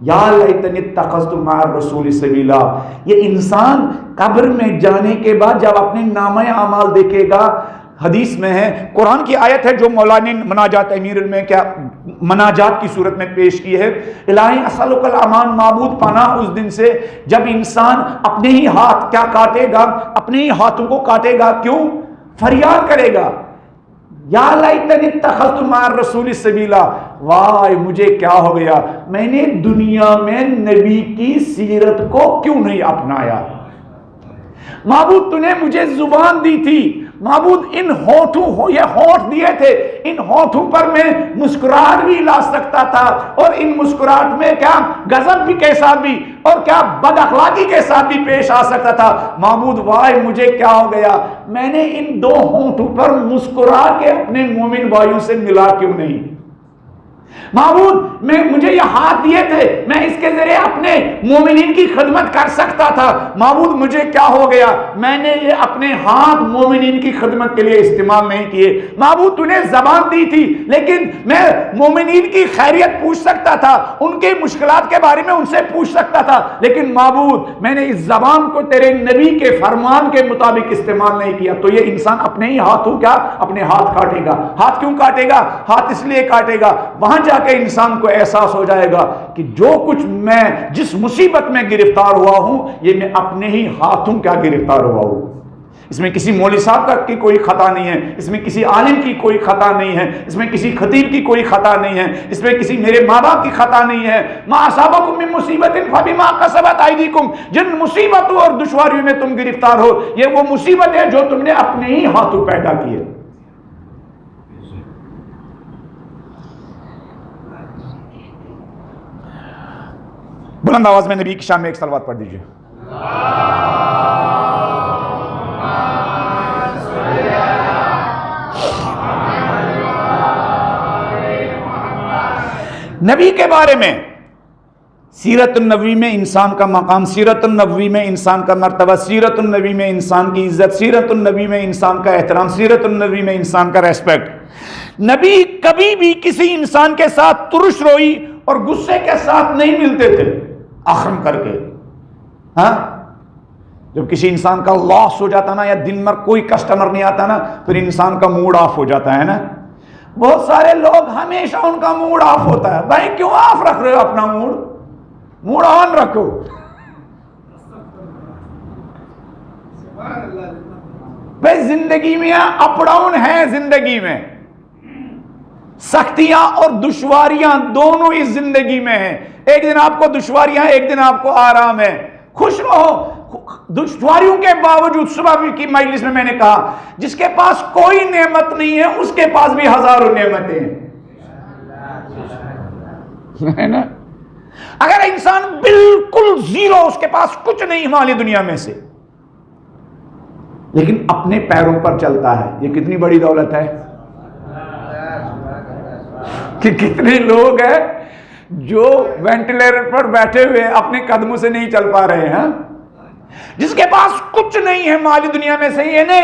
یا لیتنی اتخذت مع الرسول سبیلا، یہ انسان قبر میں جانے کے بعد جب اپنے نامہ اعمال دیکھے گا، حدیث میں ہے، قرآن کی آیت ہے جو مولانا نے مناجات امیر میں کیا مناجات کی صورت میں پیش کی ہے، الہی اسألک الامان، معبود پناہ اس دن سے جب انسان اپنے ہی ہاتھ کیا کاٹے گا، اپنے ہی ہاتھوں کو کاٹے گا۔ کیوں؟ فریاد کرے گا یا لیتنی اتخذت مع الرسول سبیلا، وائے مجھے کیا ہو گیا، میں نے دنیا میں نبی کی سیرت کو کیوں نہیں اپنایا۔ معبود تو نے مجھے زبان دی تھی، معبود ان ہونٹوں، یہ ہونٹ دیے تھے، ان ہونٹوں پر میں مسکراہٹ بھی لا سکتا تھا، اور ان مسکراہٹ میں کیا غضب بھی کے ساتھ بھی اور کیا بد اخلاقی کے ساتھ بھی پیش آ سکتا تھا۔ معبود وائے مجھے کیا ہو گیا، میں نے ان 2 ہونٹوں پر مسکرا کے اپنے مومن بھائیوں سے ملا کیوں نہیں۔ معبود مجھے یہ ہاتھ دیے تھے، میں اس کے ذریعے اپنے مومنین کی خدمت کر سکتا تھا، معبود مجھے کیا ہو گیا، میں نے یہ اپنے ہاتھ مومنین کی خدمت کے لیے استعمال نہیں کیے۔ معبود تو نے زبان دی تھی، لیکن میں مومنین کی خیریت پوچھ سکتا تھا، ان کے مشکلات کے بارے میں ان سے پوچھ سکتا تھا، لیکن معبود میں نے اس زبان کو تیرے نبی کے فرمان کے مطابق استعمال نہیں کیا۔ تو یہ انسان اپنے ہی ہاتھوں کیا اپنے ہاتھ کاٹے گا۔ ہاتھ کیوں کاٹے گا؟ ہاتھ اس لیے کاٹے گا، وہاں جا کے انسان کو احساس ہو جائے گا کہ جو کچھ میں جس مصیبت میں گرفتار ہوا ہوں، یہ میں اپنے ہی ہاتھوں کیا گرفتار ہوا ہوں۔ اس میں کسی مولوی صاحب کی کوئی خطا نہیں ہے، اس میں کسی عالم کی کوئی خطا نہیں ہے، اس میں کسی خطیب کی کوئی خطا نہیں ہے، اس میں کسی میرے ماں باپ کی خطا نہیں ہے۔ ما اصابکم من مصیبت فبما کسبت ایدیکم، جن مصیبتوں اور دشواریوں میں تم گرفتار ہو، یہ وہ مصیبت ہے جو تم نے اپنے ہی ہاتھوں پیدا کی ہے۔ بلند آواز میں نبی کی شان میں ایک صلوات پڑھ دیجئے۔ نبی کے بارے میں سیرت النبوی میں انسان کا مقام، سیرت النبوی میں انسان کا مرتبہ، سیرت النبی میں انسان کی عزت، سیرت النبی میں انسان کا احترام، سیرت النبی میں انسان کا ریسپیکٹ۔ نبی کبھی بھی کسی انسان کے ساتھ ترش روئی اور غصے کے ساتھ نہیں ملتے تھے، اخم کر کے، ہاں جب کسی انسان کا لاس ہو جاتا نا، یا دن بھر کوئی کسٹمر نہیں آتا نا، پھر انسان کا موڈ آف ہو جاتا ہے نا. بہت سارے لوگ ہمیشہ ان کا موڈ آف ہوتا ہے. بھائی کیوں آف رکھ رہے ہو اپنا موڈ آن رکھو. بھائی زندگی میں اپ ڈاؤن ہے، زندگی میں سختیاں اور دشواریاں دونوں اس زندگی میں ہیں. ایک دن آپ کو دشواریاں، ایک دن آپ کو آرام ہے. خوش رہو. دشواریوں کے باوجود، صبح کی مجلس میں نے کہا، جس کے پاس کوئی نعمت نہیں ہے اس کے پاس بھی ہزاروں نعمتیں ہیں نا. اگر انسان بالکل زیرو، اس کے پاس کچھ نہیں مالی دنیا میں سے، لیکن اپنے پیروں پر چلتا ہے، یہ کتنی بڑی دولت ہے. کہ کتنے لوگ ہیں جو وینٹیلیٹر پر بیٹھے ہوئے اپنے قدموں سے نہیں چل پا رہے ہیں. جس کے پاس کچھ نہیں ہے مالی دنیا میں سے، یعنی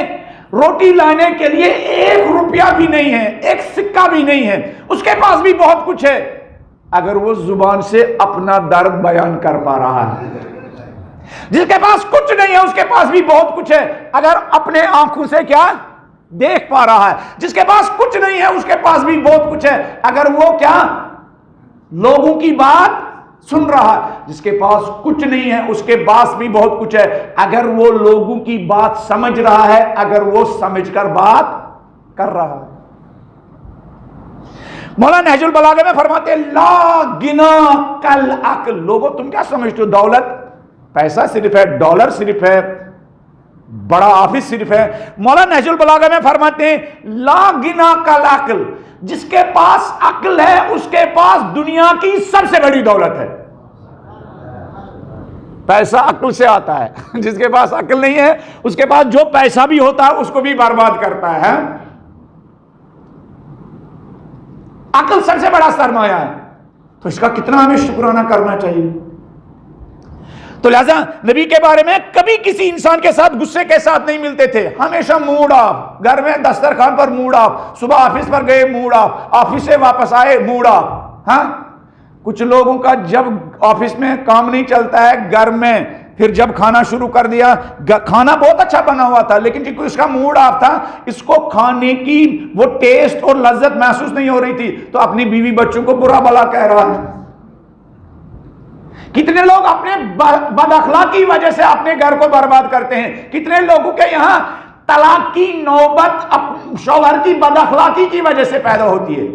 روٹی لانے کے لیے 1 روپیہ بھی نہیں ہے، 1 سکہ بھی نہیں ہے، اس کے پاس بھی بہت کچھ ہے. اگر وہ زبان سے اپنا درد بیان کر پا رہا ہے. جس کے پاس کچھ نہیں ہے اس کے پاس بھی بہت کچھ ہے، اگر اپنے آنکھوں سے کیا دیکھ پا رہا ہے. جس کے پاس کچھ نہیں ہے اس کے پاس بھی بہت کچھ ہے، اگر وہ کیا لوگوں کی بات سن رہا ہے. جس کے پاس کچھ نہیں ہے اس کے پاس بھی بہت کچھ ہے، اگر وہ لوگوں کی بات سمجھ رہا ہے، اگر وہ سمجھ کر بات کر رہا ہے. مولانا نہج البلاغہ میں فرماتے ہیں لا غنا کالعقل. لوگوں تم کیا سمجھتے ہو دولت پیسہ صرف ہے، ڈالر صرف ہے، بڑا آفس صرف ہے. مولانا نہج البلاغہ میں فرماتے ہیں لا غنا کالعقل. جس کے پاس عقل ہے اس کے پاس دنیا کی سب سے بڑی دولت ہے. پیسہ عقل سے آتا ہے. جس کے پاس عقل نہیں ہے اس کے پاس جو پیسہ بھی ہوتا ہے اس کو بھی برباد کرتا ہے. عقل سب سے بڑا سرمایہ ہے، تو اس کا کتنا ہمیں شکرانہ کرنا چاہیے. تو لہذا نبی کے بارے میں کبھی کسی انسان کے ساتھ غصے کے ساتھ نہیں ملتے تھے، ہمیشہ موڈ آف. گھر میں دسترخوان پر موڈ آف، صبح آفس پر گئے موڈ آف، آفس سے واپس آئے موڈ آف. ہاں کچھ لوگوں کا جب آفس میں کام نہیں چلتا ہے، گھر میں پھر جب کھانا شروع کر دیا، کھانا بہت اچھا بنا ہوا تھا لیکن چونکہ اس کا موڈ آف تھا، اس کو کھانے کی وہ ٹیسٹ اور لذت محسوس نہیں ہو رہی تھی، تو اپنی بیوی بچوں کو برا بھلا کہہ رہا ہے. کتنے لوگ اپنے بد اخلاقی کی وجہ سے اپنے گھر کو برباد کرتے ہیں. کتنے لوگوں کے یہاں طلاق کی نوبت شوہر کی بد اخلاقی کی وجہ سے پیدا ہوتی ہے.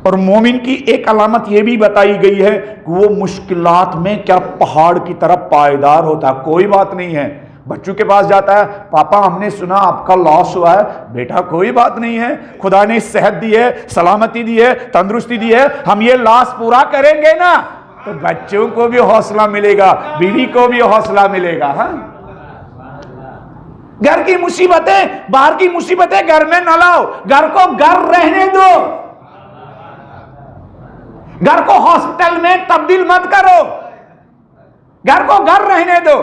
اور مومن کی ایک علامت یہ بھی بتائی گئی ہے کہ وہ مشکلات میں کیا پہاڑ کی طرف پائیدار ہوتا ہے. کوئی بات نہیں ہے، بچوں کے پاس جاتا ہے، پاپا ہم نے سنا آپ کا لاس ہوا ہے. بیٹا کوئی بات نہیں ہے، خدا نے صحت دی ہے، سلامتی دی ہے، تندرستی دی ہے، ہم یہ لاس پورا کریں گے نا. تو بچوں کو بھی حوصلہ ملے گا، بیوی کو بھی حوصلہ ملے گا. ہاں گھر کی مصیبتیں، باہر کی مصیبتیں گھر میں نہ لاؤ، گھر کو گھر رہنے دو. گھر کو ہاسپٹل میں تبدیل مت کرو، گھر کو گھر رہنے دو.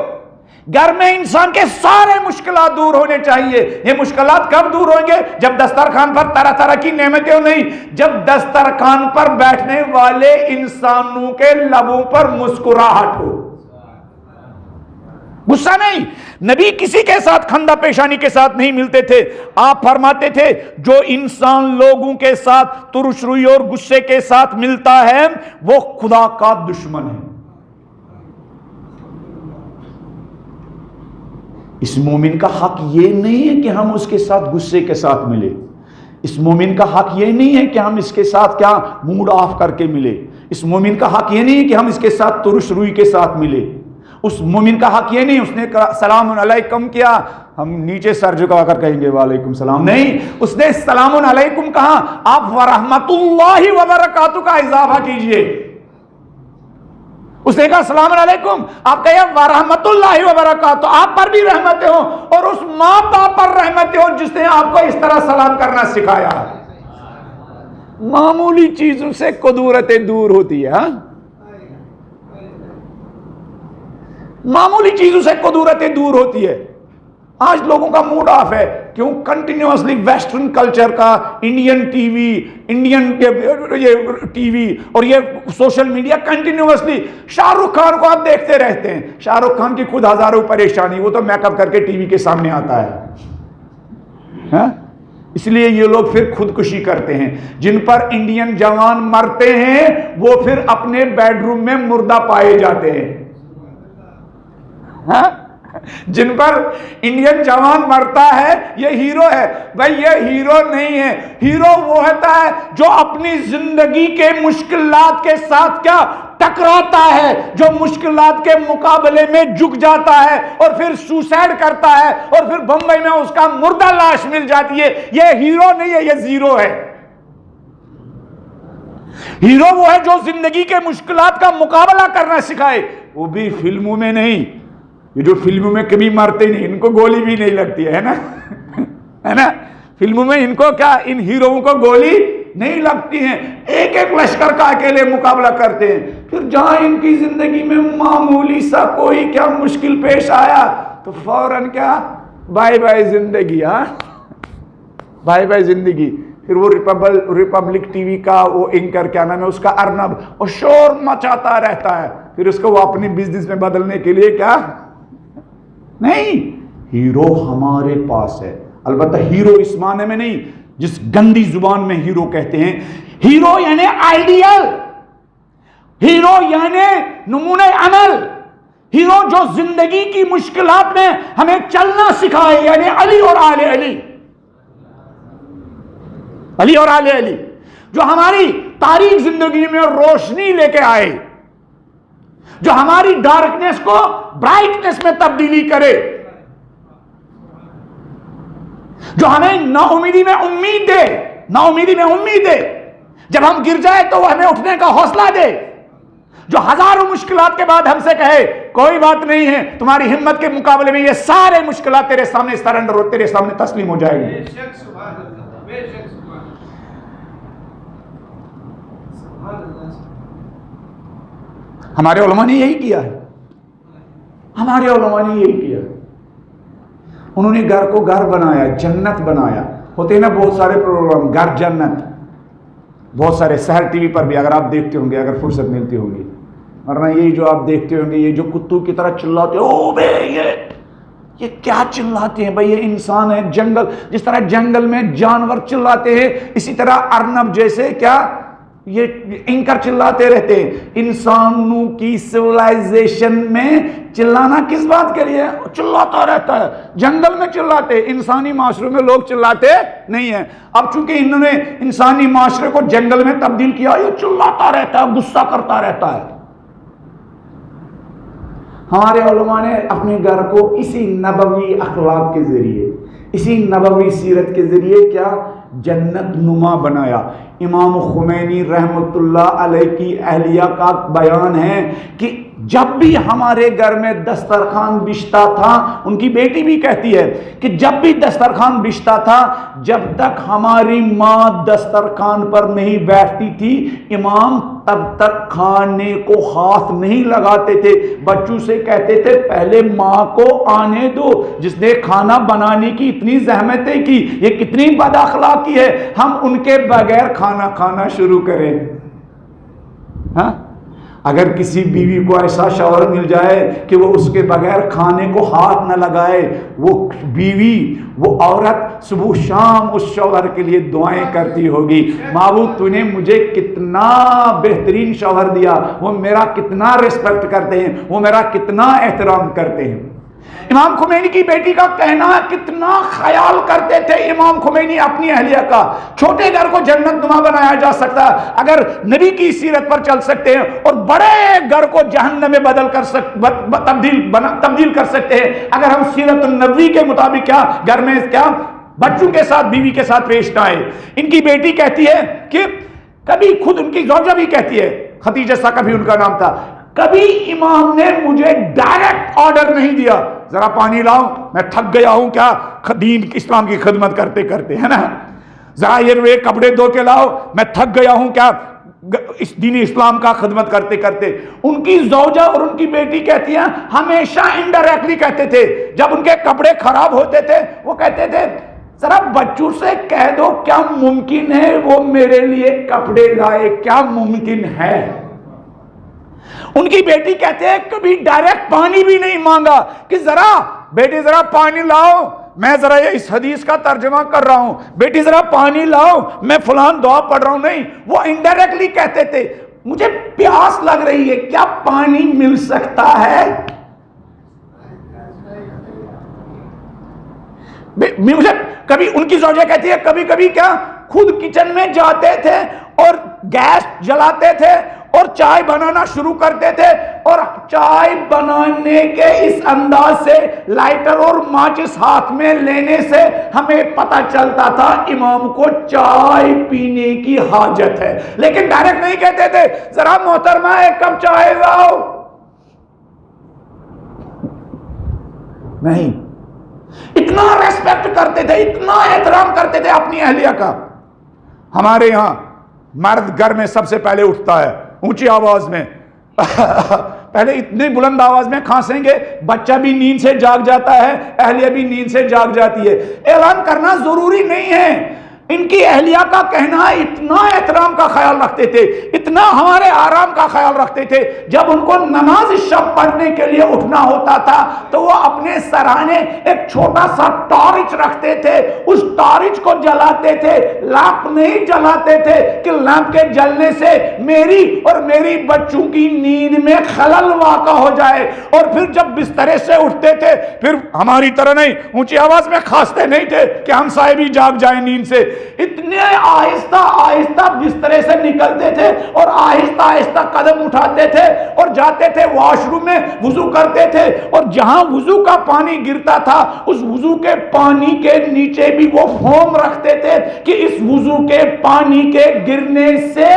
گھر میں انسان کے سارے مشکلات دور ہونے چاہیے. یہ مشکلات کب دور ہوں گے؟ جب دسترخوان پر طرح طرح کی نعمتیں نہیں، جب دسترخوان پر بیٹھنے والے انسانوں کے لبوں پر مسکراہٹ ہو. غصہ نہیں. نبی کسی کے ساتھ خندہ پیشانی کے ساتھ نہیں ملتے تھے. آپ فرماتے تھے جو انسان لوگوں کے ساتھ ترش روئی اور غصے کے ساتھ ملتا ہے وہ خدا کا دشمن ہے. اس مومن کا حق یہ نہیں ہے کہ ہم اس کے ساتھ غصے کے ساتھ ملے. اس مومن کا حق یہ نہیں ہے کہ ہم اس کے ساتھ کیا موڈ آف کر کے ملے. اس مومن کا حق یہ نہیں ہے کہ ہم اس کے ساتھ ترش روئی کے ساتھ ملے. اس مومن کا حق یہ نہیں اس نے سلام علیکم کیا ہم نیچے سر جھکا کر کہیں گے وعلیکم السلام. نہیں، اس نے سلام علیکم کہا، آپ ورحمت اللہ وبرکاتہ کا اضافہ کیجئے. اس نے کہا السلام علیکم، آپ کہے ورحمت اللہ وبرکاتہ، آپ پر بھی رحمتیں ہوں اور اس ماں باپ پر رحمتیں ہوں جس نے آپ کو اس طرح سلام کرنا سکھایا. معمولی چیزوں سے کدورتیں دور ہوتی ہے. ہاں معمولی چیزوں سے کدورتیں دور ہوتی ہے. آج لوگوں کا موڈ آف ہے. کیوں؟ کنٹینیوسلی ویسٹرن کلچر کا، Indian T V, T V اور یہ social media continuously. Shah Rukh Khan کو آپ دیکھتے رہتے ہیں. شاہ رخ خان کی خود ہزاروں پریشانی، وہ تو میک اپ کر کے ٹی وی کے سامنے آتا ہے. اس لیے یہ لوگ پھر خودکشی کرتے ہیں. جن پر انڈین جوان مرتے ہیں وہ پھر اپنے بیڈ روم میں مردہ پائے جاتے ہیں. جن پر انڈین جوان مرتا ہے یہ ہیرو ہے. بھائی یہ ہیرو نہیں ہے. ہیرو وہ ہوتا ہے جو اپنی زندگی کے مشکلات کے ساتھ کیا ٹکراتا ہے، جو مشکلات کے مقابلے میں جھک جاتا ہے اور پھر سوسائڈ کرتا ہے اور پھر بمبئی میں اس کا مردہ لاش مل جاتی ہے. یہ ہیرو نہیں ہے، یہ زیرو ہے. ہیرو وہ ہے جو زندگی کے مشکلات کا مقابلہ کرنا سکھائے، وہ بھی فلموں میں نہیں. یہ جو فلموں میں کبھی مرتے نہیں، ان کو گولی بھی نہیں لگتی ہے نا، ہے نا. فلموں میں ان کو کیا، ان ہیروؤں کو گولی نہیں لگتی ہیں. ایک ایک لشکر کا اکیلے مقابلہ کرتے ہیں. پھر جہاں ان کی زندگی میں معمولی سا کوئی کیا مشکل پیش آیا تو فوراً کیا، بائے بائے زندگی. بائے بائے زندگی. پھر وہ ریپبلک ٹی وی کا وہ اینکر کیا نام ہے اس کا، ارنب، اور شور مچاتا رہتا ہے. پھر اس کو وہ اپنی بزنس میں بدلنے کے لیے کیا نہیں. ہیرو ہمارے پاس ہے. البتہ ہیرو اس معنی میں نہیں جس گندی زبان میں ہیرو کہتے ہیں. ہیرو یعنی آئیڈیل، ہیرو یعنی نمونہ عمل، ہیرو جو زندگی کی مشکلات میں ہمیں چلنا سکھائے، یعنی علی اور آل علی. علی اور آل علی جو ہماری تاریک زندگی میں روشنی لے کے آئے، جو ہماری ڈارکنیس کو برائٹنیس میں تبدیلی کرے، جو ہمیں نا امیدی میں امید دے، نا امیدی میں امید دے. جب ہم گر جائے تو وہ ہمیں اٹھنے کا حوصلہ دے، جو ہزاروں مشکلات کے بعد ہم سے کہے کوئی بات نہیں ہے، تمہاری ہمت کے مقابلے میں یہ سارے مشکلات تیرے سامنے سرنڈر ہو، تیرے سامنے تسلیم ہو جائے گی. ہمارے علماء نے یہی کیا ہے. ہمارے علماء نے یہی کیا. انہوں نے گھر کو گھر بنایا، جنت بنایا. ہوتے ہیں نا بہت سارے پروگرام گھر جنت، بہت سارے سحر ٹی وی پر بھی اگر آپ دیکھتے ہوں گے، اگر فرصت ملتی ہوگی. ورنہ یہی جو آپ دیکھتے ہوں گے، یہ جو کتوں کی طرح چلاتے او بے یہ کیا چلاتے ہیں بھائی؟ یہ انسان ہے. جنگل، جس طرح جنگل میں جانور چلاتے ہیں اسی طرح ارنب جیسے کیا یہ اینکر چلاتے رہتے ہیں. انسانوں کی سویلائزیشن میں چلانا کس بات کے لیے؟ چلاتا رہتا ہے. جنگل میں چلاتے، انسانی معاشرے میں لوگ چلاتے نہیں ہیں. اب چونکہ انہوں نے انسانی معاشرے کو جنگل میں تبدیل کیا، یہ چلاتا رہتا ہے، غصہ کرتا رہتا ہے. ہمارے علماء نے اپنے گھر کو اسی نبوی اخلاق کے ذریعے، اسی نبوی سیرت کے ذریعے کیا جنت نما بنایا. امام خمینی رحمت اللہ علیہ کی اہلیہ کا بیان ہے کہ جب بھی ہمارے گھر میں دسترخوان بچھتا تھا، ان کی بیٹی بھی کہتی ہے کہ جب بھی دسترخوان بچھتا تھا، جب تک ہماری ماں دسترخوان پر نہیں بیٹھتی تھی امام تب تک کھانے کو ہاتھ نہیں لگاتے تھے. بچوں سے کہتے تھے پہلے ماں کو آنے دو، جس نے کھانا بنانے کی اتنی زحمتیں کی، یہ کتنی بد اخلاقی ہے، ہم ان کے بغیر کھانا کھانا شروع کریں. ہاں، اگر کسی بیوی کو ایسا شوہر مل جائے کہ وہ اس کے بغیر کھانے کو ہاتھ نہ لگائے، وہ بیوی، وہ عورت صبح شام اس شوہر کے لیے دعائیں کرتی ہوگی، معبود تو نے مجھے کتنا بہترین شوہر دیا، وہ میرا کتنا ریسپیکٹ کرتے ہیں، وہ میرا کتنا احترام کرتے ہیں. امام خمینی کی بیٹی کا کہنا ہے کتنا خیال کرتے تھے امام خمینی اپنی اہلیہ کا. چھوٹے گھر کو جنت نما بنایا جا سکتا ہے اگر نبی کی سیرت پر چل سکتے ہیں، اور بڑے گھر کو جہنم میں تبدیل کر سکتے ہیں اگر ہم سیرت النبوی کے مطابق کیا گھر میں کیا بچوں کے ساتھ، بیوی کے ساتھ پیش نہ آئے. ان کی بیٹی کہتی ہے کہ کبھی خود ان کی زوجہ بھی کہتی ہے، خدیجہ سا کبھی ان کا نام تھا، کبھی امام نے مجھے ڈائریکٹ آرڈر نہیں دیا ذرا پانی لاؤ، میں تھک گیا ہوں کیا دین اسلام کی خدمت کرتے کرتے، ہے نا، ذرا یہ کپڑے دھو کے لاؤ، میں تھک گیا ہوں کیا اس دین اسلام کا خدمت کرتے کرتے ان کی زوجہ اور ان کی بیٹی کہتی ہیں ہمیشہ انڈائریکٹلی کہتے تھے جب ان کے کپڑے خراب ہوتے تھے وہ کہتے تھے ذرا بچوں سے کہہ دو کیا ممکن ہے وہ میرے لیے کپڑے لائے, کیا ممکن ہے. ان کی بیٹی کہتے ہیں کبھی ڈائریکٹ پانی بھی نہیں مانگا کہ ذرا بیٹی ذرا پانی لاؤ, میں ذرا یہ اس حدیث کا ترجمہ کر رہا ہوں, بیٹی ذرا پانی لاؤ میں فلان دعا پڑھ رہا ہوں. نہیں, وہ انڈائریکٹلی کہتے تھے مجھے پیاس لگ رہی ہے, کیا پانی مل سکتا ہے. مجھے کبھی ان کی زوجہ کہتی ہے کبھی کبھی کیا خود کچن میں جاتے تھے اور گیس جلاتے تھے اور چائے بنانا شروع کرتے تھے, اور چائے بنانے کے اس انداز سے لائٹر اور ماچس ہاتھ میں لینے سے ہمیں پتہ چلتا تھا امام کو چائے پینے کی حاجت ہے. لیکن ڈائریکٹ نہیں کہتے تھے ذرا محترمہ ایک کپ چائے لاؤ, نہیں. اتنا ریسپیکٹ کرتے تھے, اتنا احترام کرتے تھے اپنی اہلیہ کا. ہمارے یہاں مرد گھر میں سب سے پہلے اٹھتا ہے اونچی آواز میں, پہلے اتنی بلند آواز میں کھانسیں گے بچہ بھی نیند سے جاگ جاتا ہے, اہلیہ بھی نیند سے جاگ جاتی ہے. اعلان کرنا ضروری نہیں ہے. ان کی اہلیہ کا کہنا اتنا احترام کا خیال رکھتے تھے, اتنا ہمارے آرام کا خیال رکھتے تھے. جب ان کو نماز شب پڑھنے کے لیے اٹھنا ہوتا تھا تو وہ اپنے سرانے ایک چھوٹا سا ٹارچ رکھتے تھے, اس ٹارچ کو جلاتے تھے, لیمپ نہیں جلاتے تھے کہ لیمپ کے جلنے سے میری اور میری بچوں کی نیند میں خلل واقع ہو جائے. اور پھر جب بسترے سے اٹھتے تھے پھر ہماری طرح نہیں اونچی آواز میں کھانستے نہیں تھے کہ ہم سائے بھی جاگ جائیں نیند سے. اتنے آہستہ آہستہ بسترے سے نکلتے تھے اور آہستہ آہستہ قدم اٹھاتے تھے اور جاتے تھے واش روم میں وضو کرتے تھے, اور جہاں وضو کا پانی گرتا تھا اس وضو کے پانی کے نیچے بھی وہ فوم رکھتے تھے کہ اس وضو کے پانی کے گرنے سے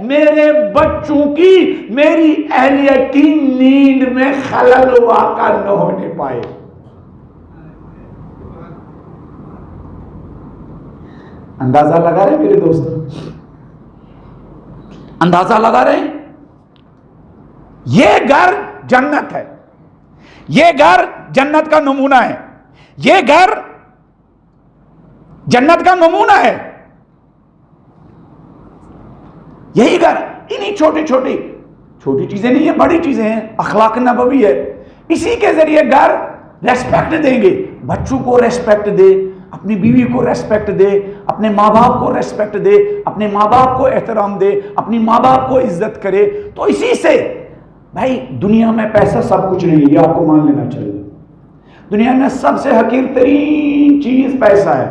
میرے بچوں کی, میری اہلیہ کی نیند میں خلل واقع نہ ہونے پائے. اندازہ لگا رہے میرے دوست, اندازہ لگا رہے. یہ گھر جنت ہے, یہ گھر جنت کا نمونہ ہے, یہ گھر جنت کا نمونہ ہے. یہی گھر انہی چھوٹی چھوٹی چیزیں نہیں ہیں, بڑی چیزیں ہیں, اخلاق نبوی ہے. اسی کے ذریعے گھر ریسپیکٹ دیں گے, بچوں کو ریسپیکٹ دے, اپنی بیوی کو ریسپیکٹ دے, اپنے ماں باپ کو ریسپیکٹ دے, اپنے ماں باپ کو احترام دے, اپنی ماں باپ کو عزت کرے. تو اسی سے بھائی دنیا میں پیسہ سب کچھ نہیں ہے, یہ آپ کو مان لینا چاہیے. دنیا میں سب سے حقیر ترین چیز پیسہ ہے,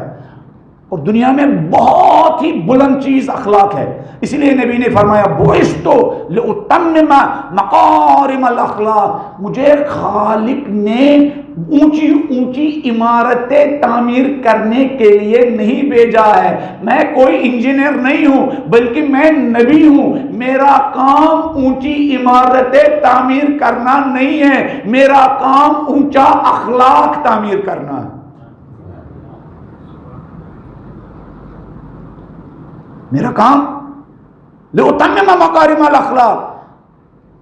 اور دنیا میں بہت ہی بلند چیز اخلاق ہے. اسی لیے نبی نے فرمایا بعثت لأتمم مکارم الاخلاق, مجھے خالق نے اونچی اونچی عمارتیں تعمیر کرنے کے لیے نہیں بھیجا ہے. میں کوئی انجینئر نہیں ہوں بلکہ میں نبی ہوں. میرا کام اونچی عمارتیں تعمیر کرنا نہیں ہے, میرا کام اونچا اخلاق تعمیر کرنا ہے. میرا کام لأتمم مکارم الاخلاق,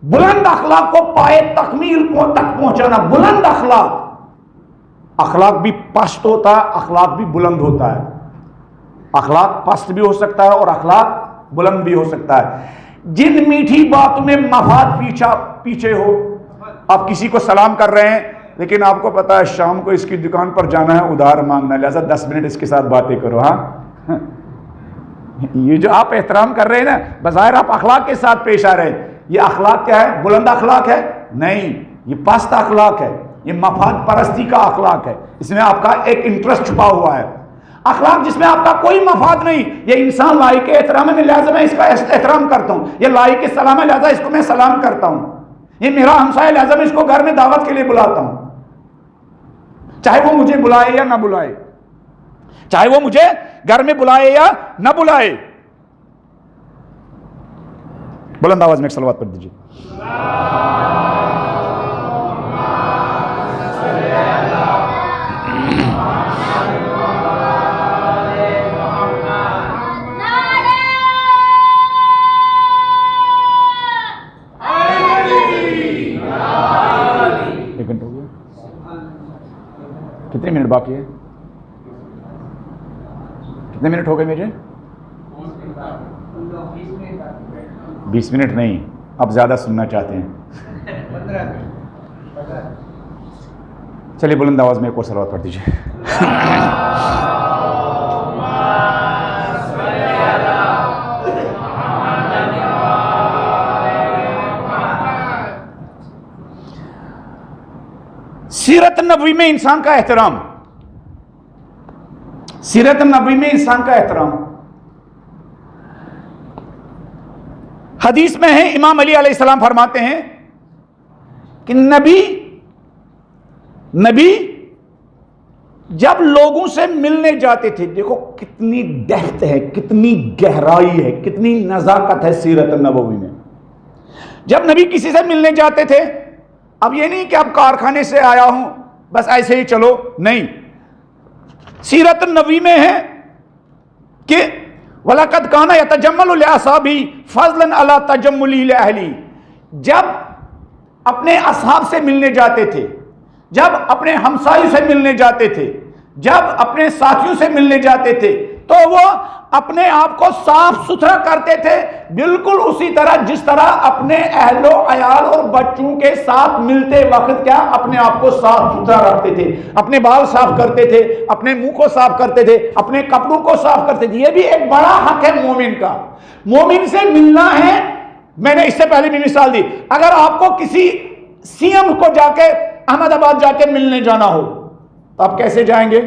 بلند اخلاق کو پائے تکمیل تک پہنچانا. بلند اخلاق, اخلاق بھی پست ہوتا ہے, اخلاق بھی بلند ہوتا ہے. اخلاق پست بھی ہو سکتا ہے اور اخلاق بلند بھی ہو سکتا ہے. جن میٹھی باتوں میں مفاد پیچھے ہو, آپ کسی کو سلام کر رہے ہیں لیکن آپ کو پتا ہے شام کو اس کی دکان پر جانا ہے, ادھار مانگنا ہے, لہذا 10 منٹ اس کے ساتھ باتیں کرو. ہاں, یہ جو آپ احترام کر رہے ہیں نا, بظاہر آپ اخلاق کے ساتھ پیش آ رہے ہیں. یہ اخلاق کیا ہے؟ بلند اخلاق ہے؟ نہیں, یہ پست اخلاق ہے, یہ مفاد پرستی کا اخلاق ہے. اس میں آپ کا ایک انٹرسٹ چھپا ہوا ہے. اخلاق جس میں آپ کا کوئی مفاد نہیں, یہ انسان لائق احترام ہے لہذا میں اس کا احترام کرتا ہوں, یہ لائق سلام ہے لہذا اس کو میں سلام کرتا ہوں, یہ میرا ہمسایہ لہذا میں اس کو گھر میں دعوت کے لیے بلاتا ہوں, چاہے وہ مجھے بلائے یا نہ بلائے, چاہے وہ مجھے گھر میں بلائے یا نہ بلائے. بلند آواز میں ایک صلوات پڑھ دیجیے. کتنے منٹ باقی ہے؟ کتنے منٹ ہو گئے میرے؟ 20 منٹ نہیں، اب زیادہ سننا چاہتے ہیں. چلیے بلند آواز میں ایک اور صلوات پڑھ دیجیے. سیرت نبوی میں انسان کا احترام، سیرت نبوی میں انسان کا احترام. حدیث میں ہے، امام علی علیہ السلام فرماتے ہیں کہ نبی جب لوگوں سے ملنے جاتے تھے، دیکھو کتنی ڈیپتھ ہے، کتنی گہرائی ہے، کتنی نزاکت ہے سیرت نبوی میں. جب نبی کسی سے ملنے جاتے تھے، اب یہ نہیں کہ اب کارخانے سے آیا ہوں بس ایسے ہی چلو، نہیں. سیرت نبوی میں ہے کہ وَلَقَدْ كَانَ يَتَجَمَّلُ لِأَصْحَابِهِ فَضْلًا عَلَى تَجَمُّلِهِ لِأَهْلِهِ. جب اپنے اصحاب سے ملنے جاتے تھے، جب اپنے ہمسایوں سے ملنے جاتے تھے، جب اپنے ساتھیوں سے ملنے جاتے تھے، تو وہ اپنے آپ کو صاف ستھرا کرتے تھے، بالکل اسی طرح جس طرح اپنے اہل و عیال اور بچوں کے ساتھ ملتے وقت کیا اپنے آپ کو صاف ستھرا رکھتے تھے، اپنے بال صاف کرتے تھے، اپنے منہ کو صاف کرتے تھے، اپنے کپڑوں کو صاف کرتے تھے. یہ بھی ایک بڑا حق ہے مومن کا. مومن سے ملنا ہے. میں نے اس سے پہلے بھی مثال دی، اگر آپ کو کسی سی ایم کو جا کے احمد آباد جا کے ملنے جانا ہو تو آپ کیسے جائیں گے؟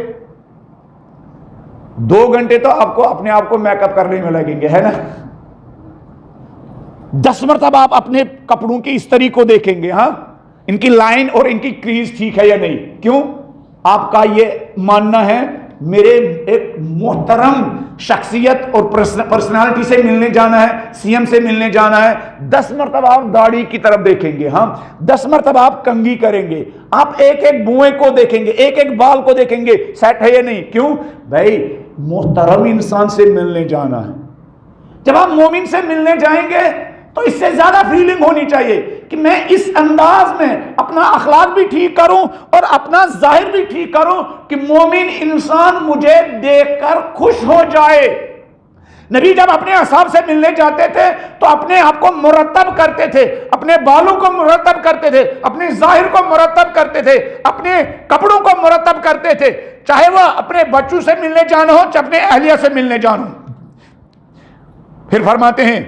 2 گھنٹے تو آپ کو اپنے آپ کو میک اپ کرنے میں لگیں گے، ہے نا. 10 مرتبہ آپ اپنے کپڑوں کی استری کو دیکھیں گے، ہاں ان کی لائن اور ان کی کریز ٹھیک ہے یا نہیں. کیوں؟ آپ کا یہ ماننا ہے میرے ایک محترم شخصیت اور پرسنالٹی سے ملنے جانا ہے، سی ایم سے ملنے جانا ہے. 10 مرتبہ آپ داڑھی کی طرف دیکھیں گے، ہاں 10 مرتبہ آپ کنگھی کریں گے، آپ ایک ایک بوئے کو دیکھیں گے، ایک ایک بال کو دیکھیں گے سیٹ ہے یا نہیں. کیوں بھائی؟ محترم انسان سے ملنے جانا ہے. جب آپ مومن سے ملنے جائیں گے تو اس سے زیادہ فیلنگ ہونی چاہیے کہ میں اس انداز میں اپنا اخلاق بھی ٹھیک کروں اور اپنا ظاہر بھی ٹھیک کروں کہ مومن انسان مجھے دیکھ کر خوش ہو جائے. نبی جب اپنے اصحاب سے ملنے جاتے تھے تو اپنے آپ کو مرتب کرتے تھے، اپنے بالوں کو مرتب کرتے تھے، اپنے ظاہر کو مرتب کرتے تھے، اپنے کپڑوں کو مرتب کرتے تھے، چاہے وہ اپنے بچوں سے ملنے جانا ہو چاہے اپنے اہلیہ سے ملنے جانا ہو. پھر فرماتے ہیں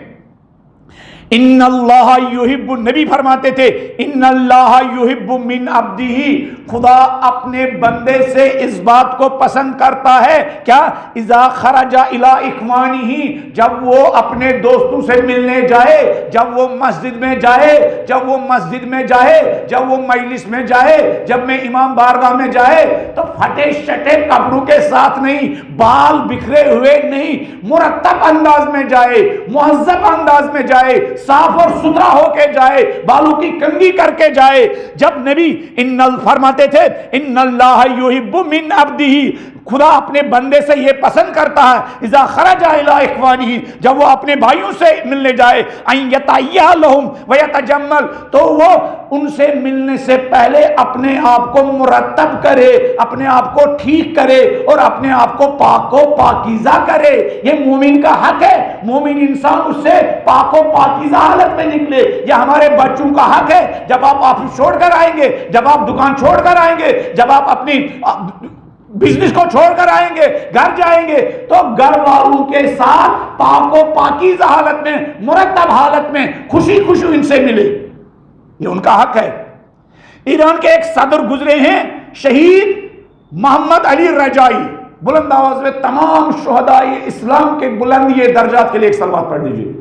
ان اللہ یحب، نبی فرماتے تھے ان اللہ یحب من عبدہ، خدا اپنے بندے سے اس بات کو پسند کرتا ہے کیا؟ اذا خرج الی اخوانہ، جب وہ اپنے دوستوں سے ملنے جائے، جب وہ مسجد میں جائے، جب وہ مسجد میں جائے، جب وہ مجلس میں جائے، جب میں امام بارگاہ میں جائے تو پھٹے شٹے کپڑوں کے ساتھ نہیں، بال بکھرے ہوئے نہیں، مرتب انداز میں جائے، مہذب انداز میں جائے، صاف اور ستھرا ہو کے جائے، بالوں کی کنگھی کر کے جائے. جب نبی فرماتے تھے ان اللہ یحب من عبدہ، خدا اپنے بندے سے یہ پسند کرتا ہے اذا خرج الی اخوانہ، جب وہ اپنے بھائیوں سے ملنے جائے، ان یتعیہ لہم ویتجمل، تو وہ ان سے ملنے سے پہلے اپنے آپ کو مرتب کرے، اپنے آپ کو ٹھیک کرے اور اپنے آپ کو پاک و پاکیزہ کرے. یہ مومن کا حق ہے. مومن انسان اس سے پاک و پاکیزہ حالت میں نکلے. یہ ہمارے بچوں کا حق ہے. جب آپ آفس چھوڑ کر آئیں گے، جب آپ دکان چھوڑ کر آئیں گے، جب آپ اپنی بزنس کو چھوڑ کر آئیں گے، گھر جائیں گے تو گھر والوں کے ساتھ پاک و پاکیزہ حالت میں، مرتب حالت میں خوشی خوشی ان سے ملے. یہ ان کا حق ہے. ایران کے ایک صدر گزرے ہیں شہید محمد علی رجائی. بلند آواز میں تمام شہدائے اسلام کے بلند یہ درجات کے لیے ایک صلوات پڑھ دیجیے.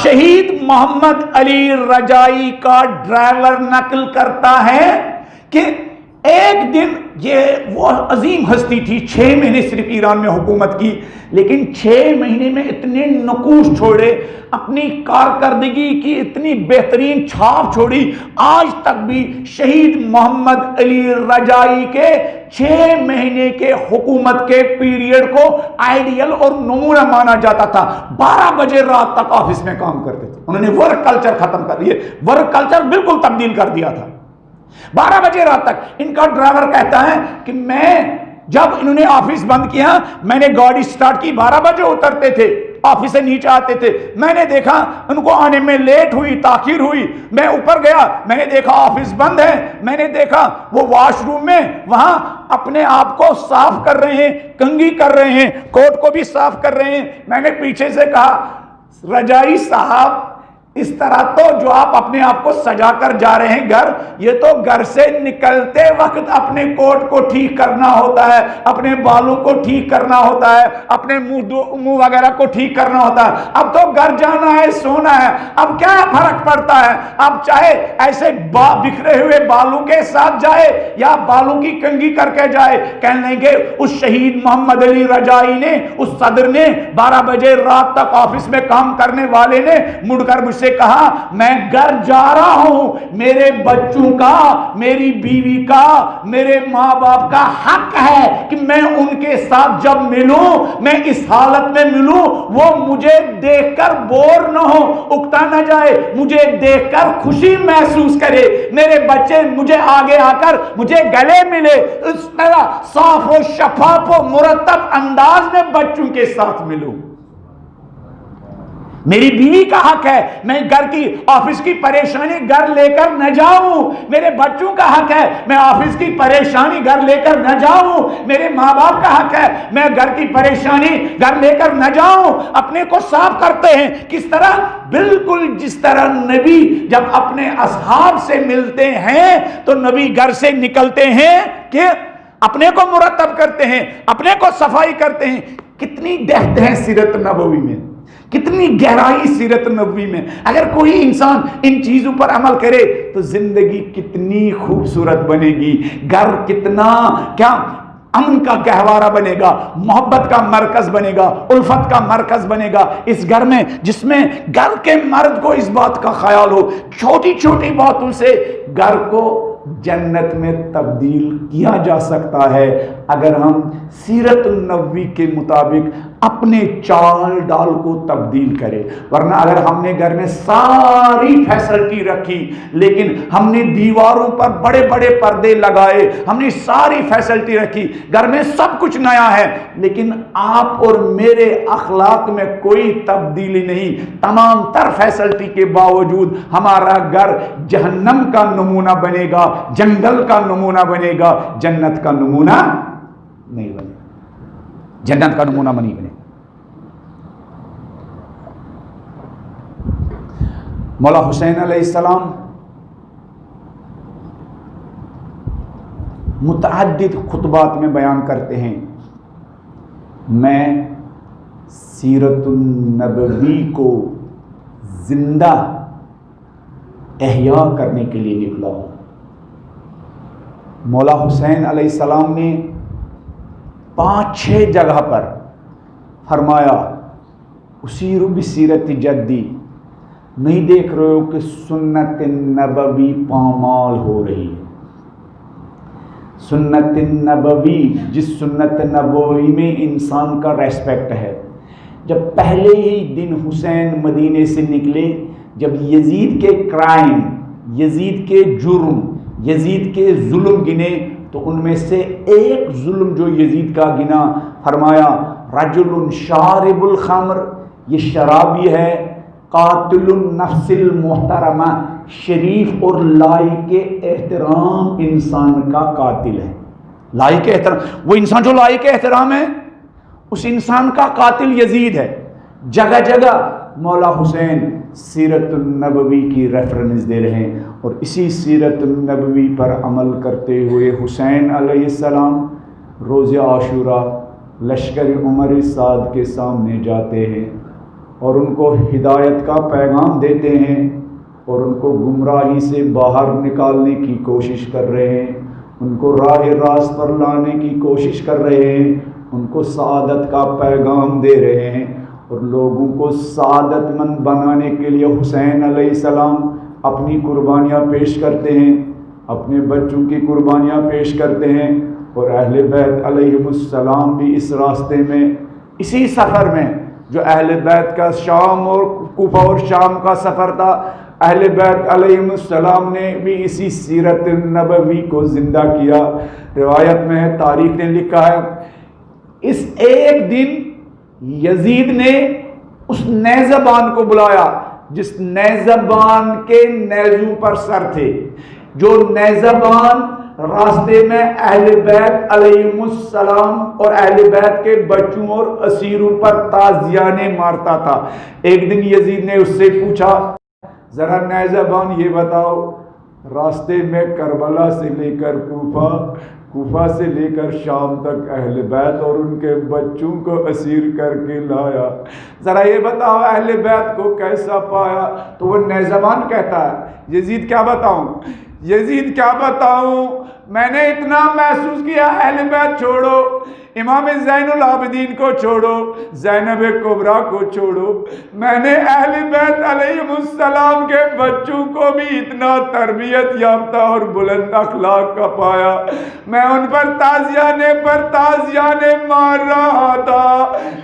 شہید محمد علی رجائی کا ڈرائیور نقل کرتا ہے کہ ایک دن یہ وہ عظیم ہستی تھی، 6 مہینے صرف ایران میں حکومت کی، لیکن 6 مہینے میں اتنے نقوش چھوڑے، اپنی کارکردگی کی اتنی بہترین چھاپ چھوڑی، آج تک بھی شہید محمد علی رجائی کے 6 مہینے کے حکومت کے پیریڈ کو آئیڈیل اور نمونہ مانا جاتا تھا۔ 12 بجے رات تک آفس میں کام کرتے تھے، انہوں نے ورک کلچر ختم کر دیا، ورک کلچر بالکل تبدیل کر دیا تھا۔ 12 بجے رات تک ان کا ڈرائیور کہتا ہے کہ میں جب انہوں نے آفس بند کیا، میں نے گاڑی سٹارٹ کی، 12 بجے اترتے تھے، آفس سے نیچے آتے تھے، میں نے دیکھا ان کو آنے میں لیٹ ہوئی، تاخیر ہوئی، میں اوپر گیا، میں نے دیکھا آفس بند ہے، میں نے دیکھا وہ واش روم میں وہاں اپنے آپ کو صاف کر رہے ہیں، کنگھی کر رہے ہیں، کوٹ کو بھی صاف کر رہے ہیں۔ میں نے پیچھے سے کہا رجائی صاحب، اس طرح تو جو آپ اپنے آپ کو سجا کر جا رہے ہیں گھر، یہ تو گھر سے نکلتے وقت اپنے کوٹ کو ٹھیک کرنا ہوتا ہے، اپنے بالوں کو ٹھیک کرنا ہوتا ہے، اپنے منہ وغیرہ کو ٹھیک کرنا ہوتا ہے۔ اب تو گھر جانا ہے، سونا ہے، اب کیا فرق پڑتا ہے؟ اب چاہے ایسے بکھرے ہوئے بالوں کے ساتھ جائے یا بالوں کی کنگھی کر کے جائے، کہنے لگے اس شہید محمد علی رجائی نے، اس صدر نے 12 بجے رات تک آفس میں کام کرنے والے نے مڑ کر مجھ سے کہا میں گھر جا رہا ہوں، میرے بچوں کا، میری بیوی کا، میرے ماں باپ کا حق ہے کہ میں ان کے ساتھ جب ملوں، میں اس حالت میں ملوں، وہ مجھے دیکھ کر بور نہ ہو، اکتا نہ جائے، مجھے دیکھ کر خوشی محسوس کرے، میرے بچے مجھے آگے آ کر مجھے گلے ملے، اس طرح صاف و شفاف و مرتب انداز میں بچوں کے ساتھ ملوں۔ میری بیوی کا حق ہے میں گھر کی آفس کی پریشانی گھر لے کر نہ جاؤں، میرے بچوں کا حق ہے میں آفس کی پریشانی گھر لے کر نہ جاؤں، میرے ماں باپ کا حق ہے میں گھر کی پریشانی گھر لے کر نہ جاؤں۔ اپنے کو صاف کرتے ہیں کس طرح؟ بالکل جس طرح نبی جب اپنے اصحاب سے ملتے ہیں تو نبی گھر سے نکلتے ہیں کہ اپنے کو مرتب کرتے ہیں، اپنے کو صفائی کرتے ہیں۔ کتنی ڈیپتھ ہے سیرت نبوی میں، کتنی گہرائی سیرت نبوی میں۔ اگر کوئی انسان ان چیزوں پر عمل کرے تو زندگی کتنی خوبصورت بنے گی، گھر کتنا کیا امن کا گہوارہ بنے گا، محبت کا مرکز بنے گا، الفت کا مرکز بنے گا اس گھر میں، جس میں گھر کے مرد کو اس بات کا خیال ہو، چھوٹی چھوٹی باتوں سے گھر کو جنت میں تبدیل کیا جا سکتا ہے اگر ہم سیرت النبوی کے مطابق اپنے چال ڈال کو تبدیل کریں۔ ورنہ اگر ہم نے گھر میں ساری فیسلٹی رکھی لیکن ہم نے دیواروں پر بڑے بڑے پردے لگائے، ہم نے ساری فیسلٹی رکھی، گھر میں سب کچھ نیا ہے، لیکن آپ اور میرے اخلاق میں کوئی تبدیلی نہیں، تمام تر فیسلٹی کے باوجود ہمارا گھر جہنم کا نمونہ بنے گا، جنگل کا نمونہ بنے گا، جنت کا نمونہ نہیں بنے گا، جنت کا نمونہ نہیں بنے گا۔ مولا حسین علیہ السلام متعدد خطبات میں بیان کرتے ہیں میں سیرت النبوی کو زندہ احیا کرنے کے لیے نکلا ہوں۔ مولا حسین علیہ السلام نے 5-6 جگہ پر فرمایا اسیر بسیرت جدی، نہیں دیکھ رہے ہو کہ سنت نبوی پامال ہو رہی ہے؟ سنت نبوی، جس سنت نبوی میں انسان کا ریسپیکٹ ہے۔ جب پہلے ہی دن حسین مدینے سے نکلے، جب یزید کے کرائم، یزید کے جرم، یزید کے ظلم گنے تو ان میں سے ایک ظلم جو یزید کا گنا، فرمایا رجل شارب الخمر، یہ شرابی ہے، قاتل النفس المحترمہ، شریف اور لائق احترام انسان کا قاتل ہے۔ لائق احترام، وہ انسان جو لائق احترام ہے اس انسان کا قاتل یزید ہے۔ جگہ جگہ مولا حسین سیرت النبوی کی ریفرنس دے رہے ہیں، اور اسی سیرت النبوی پر عمل کرتے ہوئے حسین علیہ السلام روز عاشورہ لشکر عمر سعد کے سامنے جاتے ہیں اور ان کو ہدایت کا پیغام دیتے ہیں اور ان کو گمراہی سے باہر نکالنے کی کوشش کر رہے ہیں۔ ان کو راہ راست پر لانے کی کوشش کر رہے ہیں، ان کو سعادت کا پیغام دے رہے ہیں، اور لوگوں کو سعادت مند بنانے کے لیے حسین علیہ السلام اپنی قربانیاں پیش کرتے ہیں، اپنے بچوں کی قربانیاں پیش کرتے ہیں، اور اہل بیت علیہم السلام بھی اس راستے میں، اسی سفر میں جو اہل بیت کا شام اور کوفہ اور شام کا سفر تھا، اہل بیت علیہم السلام نے بھی اسی سیرت نبوی کو زندہ کیا۔ روایت میں ہے، تاریخ نے لکھا ہے، اس ایک دن یزید نے اس نیزبان کو بلایا جس نیزبان کے نیزوں پر سر تھے، جو نیزبان راستے میں اہل بیت علیہم السلام اور اہل بیت کے بچوں اور اسیروں پر تازیانے مارتا تھا۔ ایک دن یزید نے اس سے پوچھا، ذرا نیزبان یہ بتاؤ، راستے میں کربلا سے لے کر کوفہ سے لے کر شام تک اہل بیت اور ان کے بچوں کو اسیر کر کے لایا، ذرا یہ بتاؤ اہل بیت کو کیسا پایا؟ تو وہ نیزبان کہتا ہے، یزید کیا بتاؤں، میں نے اتنا محسوس کیا، اہل بیت چھوڑو، امام زین العابدین کو چھوڑو، زینب کبریٰ کو چھوڑو، میں نے اہل بیت علیہم السلام کے بچوں کو بھی اتنا تربیت یافتہ اور بلند اخلاق کا پایا، میں ان پر تازیانے مار رہا تھا،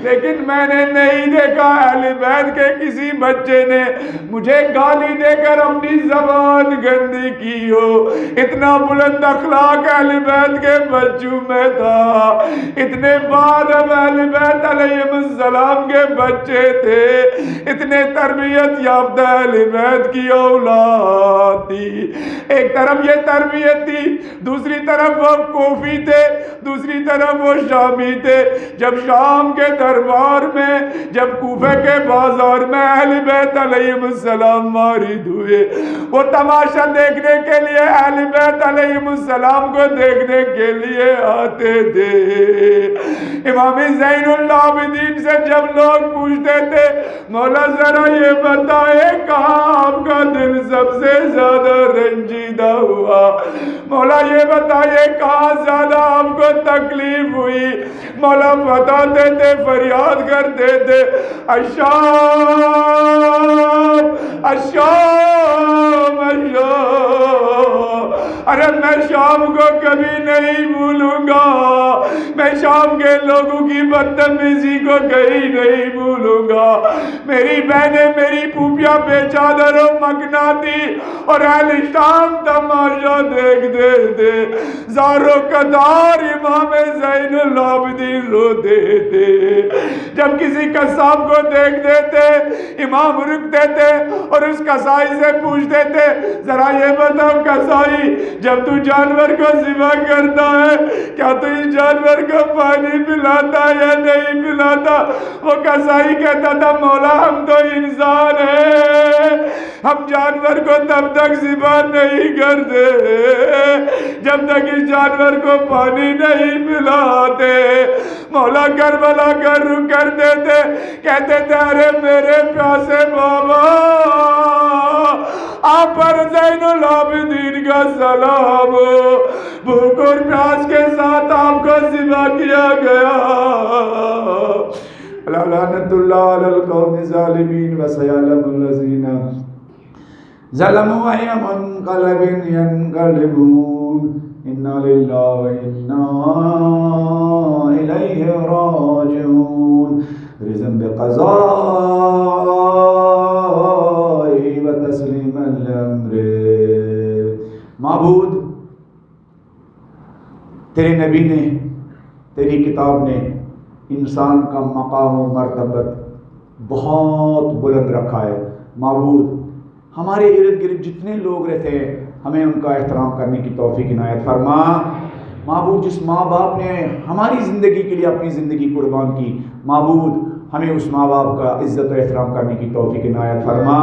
لیکن میں نے نہیں دیکھا اہل بیت کے کسی بچے نے مجھے گالی دے کر اپنی زبان گندی کی ہو، اتنا بلند اخلاق اہل بیت کے بچوں میں تھا۔ اتنے بعد اب اہل بیت علیہم السلام کے بچے تھے، اتنے تربیت یافتہ اہل بیت کی اولاد تھی، ایک طرف یہ تربیت تھی، دوسری طرف وہ کوفی تھے، دوسری طرف وہ شامی تھے۔ جب شام کے دربار میں، جب کوفے کے بازار میں اہل بیت علیہم السلام مارد ہوئے، وہ تماشا دیکھنے کے لیے اہل بیت علیہم السلام کو دیکھنے کے لیے آتے تھے۔ امام زین العابدین سے جب لوگ پوچھتے تھے، مولا ذرا یہ بتائے کہاں آپ کا دل سب سے زیادہ رنجیدہ ہوا، مولا یہ بتائیے کہاں زیادہ آپ کو تکلیف ہوئی، مولا بتاتے تھے، فریاد کرتے تھے، الشام الشام الشام، ارے میں شام کو کبھی نہیں بھولوں گا، میں شام کے لوگوں کی بدتمیزی کو کہیں نہیں بھولوں گا، میری بہنیں، میری پھوپھیاں بے چادر و مکناتی اور اہل شام تماشا دیکھتے تھے، زارو قدار امام زین العابدین روتے تھے۔ جب کسی قصاب کو دیکھتے تھے، امام رکتے تھے اور اس قصائی سے پوچھتے تھے، ذرا یہ بتاؤ قصائی، جب تو جانور کو ذبح کرتا ہے کیا تو اس جانور کو پانی پلاتا یا نہیں پلاتا؟ وہ قصائی کہتا تھا، مولا ہم تو انسان ہیں، ہم جانور کو تب تک ذبح نہیں کرتے جب تک اس جانور کو پانی نہیں پلاتے۔ مولا کربلا کا رخ کرتے تھے، کہتے تھے، ارے میرے پیاسے بابا، آپ پر زین العابدین کا سلام ہو، بھوک اور پیاس کے ساتھ آپ کو ذبح کیا گیا۔ لعنت اللہ علی القوم الظالمین وسیعلم الذین ظلموا ای منقلب ینقلبون، انا للہ و انا الیہ راجعون، رضا بقضاء و تسلیم الامر۔ معبود، تیرے نبی نے، تیری کتاب نے انسان کا مقام و مرتبت بہت بلند رکھا ہے۔ معبود، ہمارے ارد گرد جتنے لوگ رہتے ہیں، ہمیں ان کا احترام کرنے کی توفیق عنایت فرما۔ معبود، جس ماں باپ نے ہماری زندگی کے لیے اپنی زندگی قربان کی، معبود ہمیں اس ماں باپ کا عزت و احترام کرنے کی توفیق عنایت فرما۔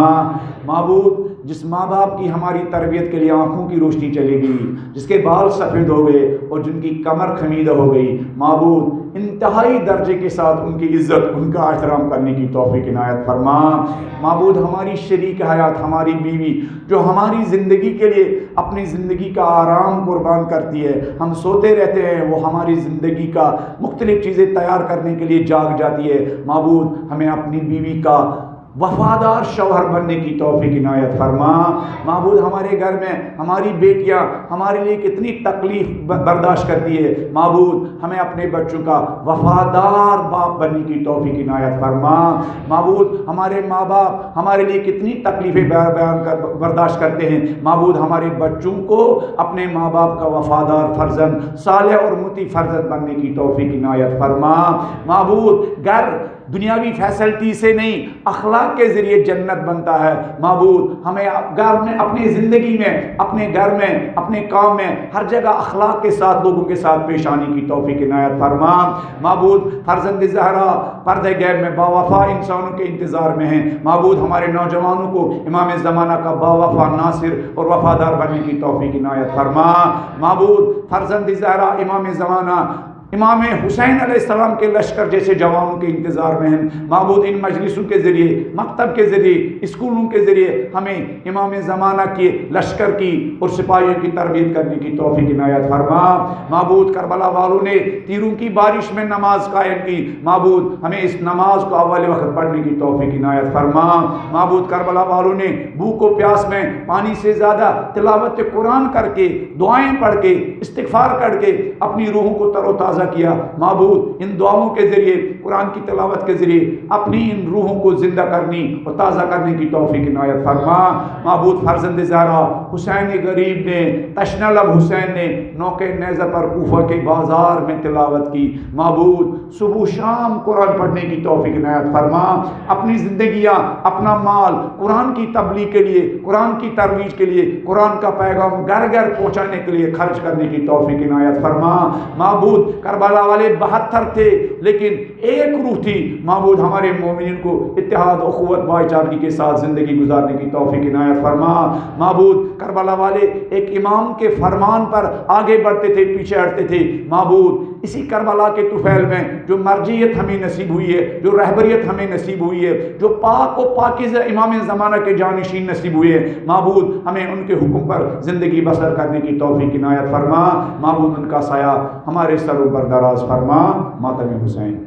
معبود، جس ماں باپ کی ہماری تربیت کے لیے آنکھوں کی روشنی چلی گئی، جس کے بال سفید ہو گئے اور جن کی کمر خمیدہ ہو گئی، معبود انتہائی درجے کے ساتھ ان کی عزت، ان کا احترام کرنے کی توفیق عنایت فرما۔ معبود ہماری شریک حیات، ہماری بیوی جو ہماری زندگی کے لیے اپنی زندگی کا آرام قربان کرتی ہے، ہم سوتے رہتے ہیں، وہ ہماری زندگی کا مختلف چیزیں تیار کرنے کے لیے جاگ جاتی ہے، معبود ہمیں اپنی بیوی کا وفادار شوہر بننے کی توفیق عنایت فرما۔ معبود ہمارے گھر میں ہماری بیٹیاں ہمارے لیے کتنی تکلیف برداشت کرتی ہے، معبود ہمیں اپنے بچوں کا وفادار باپ بننے کی توفیق عنایت فرما۔ معبود ہمارے ماں باپ ہمارے لیے کتنی تکلیفیں برداشت کرتے ہیں، معبود ہمارے بچوں کو اپنے ماں باپ کا وفادار فرزند، صالح اور مطیع فرزند بننے کی توفیق عنایت فرما۔ معبود گھر دنیاوی فیسلٹی سے نہیں، اخلاق کے ذریعے جنت بنتا ہے، معبود ہمیں گھر میں، اپنی زندگی میں، اپنے گھر میں، اپنے کام میں ہر جگہ اخلاق کے ساتھ لوگوں کے ساتھ پیش آنے کی توفیق عنایت فرما۔ معبود فرزند زہرا پردہ غیب میں باوفا انسانوں کے انتظار میں ہیں، معبود ہمارے نوجوانوں کو امام زمانہ کا باوفا ناصر اور وفادار بننے کی توفیق عنایت فرما۔ معبود فرزند زہرا امام زمانہ امام حسین علیہ السلام کے لشکر جیسے جوانوں کے انتظار میں ہیں، معبود ان مجلسوں کے ذریعے، مکتب کے ذریعے، اسکولوں کے ذریعے ہمیں امام زمانہ کے لشکر کی اور سپاہیوں کی تربیت کرنے کی توفیق عنایت فرما۔ معبود کربلا والوں نے تیروں کی بارش میں نماز قائم کی، معبود ہمیں اس نماز کو اول وقت پڑھنے کی توفیق عنایت فرما۔ معبود کربلا والوں نے بھوک و پیاس میں پانی سے زیادہ تلاوت قرآن کر کے، دعائیں پڑھ کے، استغفار کر کے اپنی روحوں کو تر و تازہ کیا، معبود ان دعاؤں کے ذریعے، قرآن کی تلاوت کے ذریعے اپنی ان روحوں کو زندہ کرنی اور تازہ کرنے کی توفیق عنایت فرما۔ معبود فرزند زہرا حسین غریب نے، تشنہ لب حسین نے نوکے نیزہ پر کوفہ کے بازار میں تلاوت کی، معبود صبح شام قرآن پڑھنے کی توفیق عنایت فرما۔ اپنی زندگیاں، اپنا مال قرآن کی تبلیغ کے لیے، قرآن کی ترویج کے لیے، قرآن کا پیغام گھر گھر پہنچانے کے لیے خرچ کرنے کی توفیق عنایت فرما۔ معبود کربلا والے 72 تھے لیکن ایک روح تھی، معبود ہمارے مومنین کو اتحاد، اخوت، بھائی چارگی کے ساتھ زندگی گزارنے کی توفیق عنایت فرما۔ معبود کربلا والے ایک امام کے فرمان پر آگے بڑھتے تھے، پیچھے ہٹتے تھے، معبود اسی کربلا کے طفیل میں جو مرجعیت ہمیں نصیب ہوئی ہے، جو رہبریت ہمیں نصیب ہوئی ہے، جو پاک و پاکیزہ امام زمانہ کے جانشین نصیب ہوئے ہیں، معبود ہمیں ان کے حکم پر زندگی بسر کرنے کی توفیق عنایت فرما۔ معبود ان کا سایہ ہمارے سروں پر دراز فرما۔ ماتم حسین۔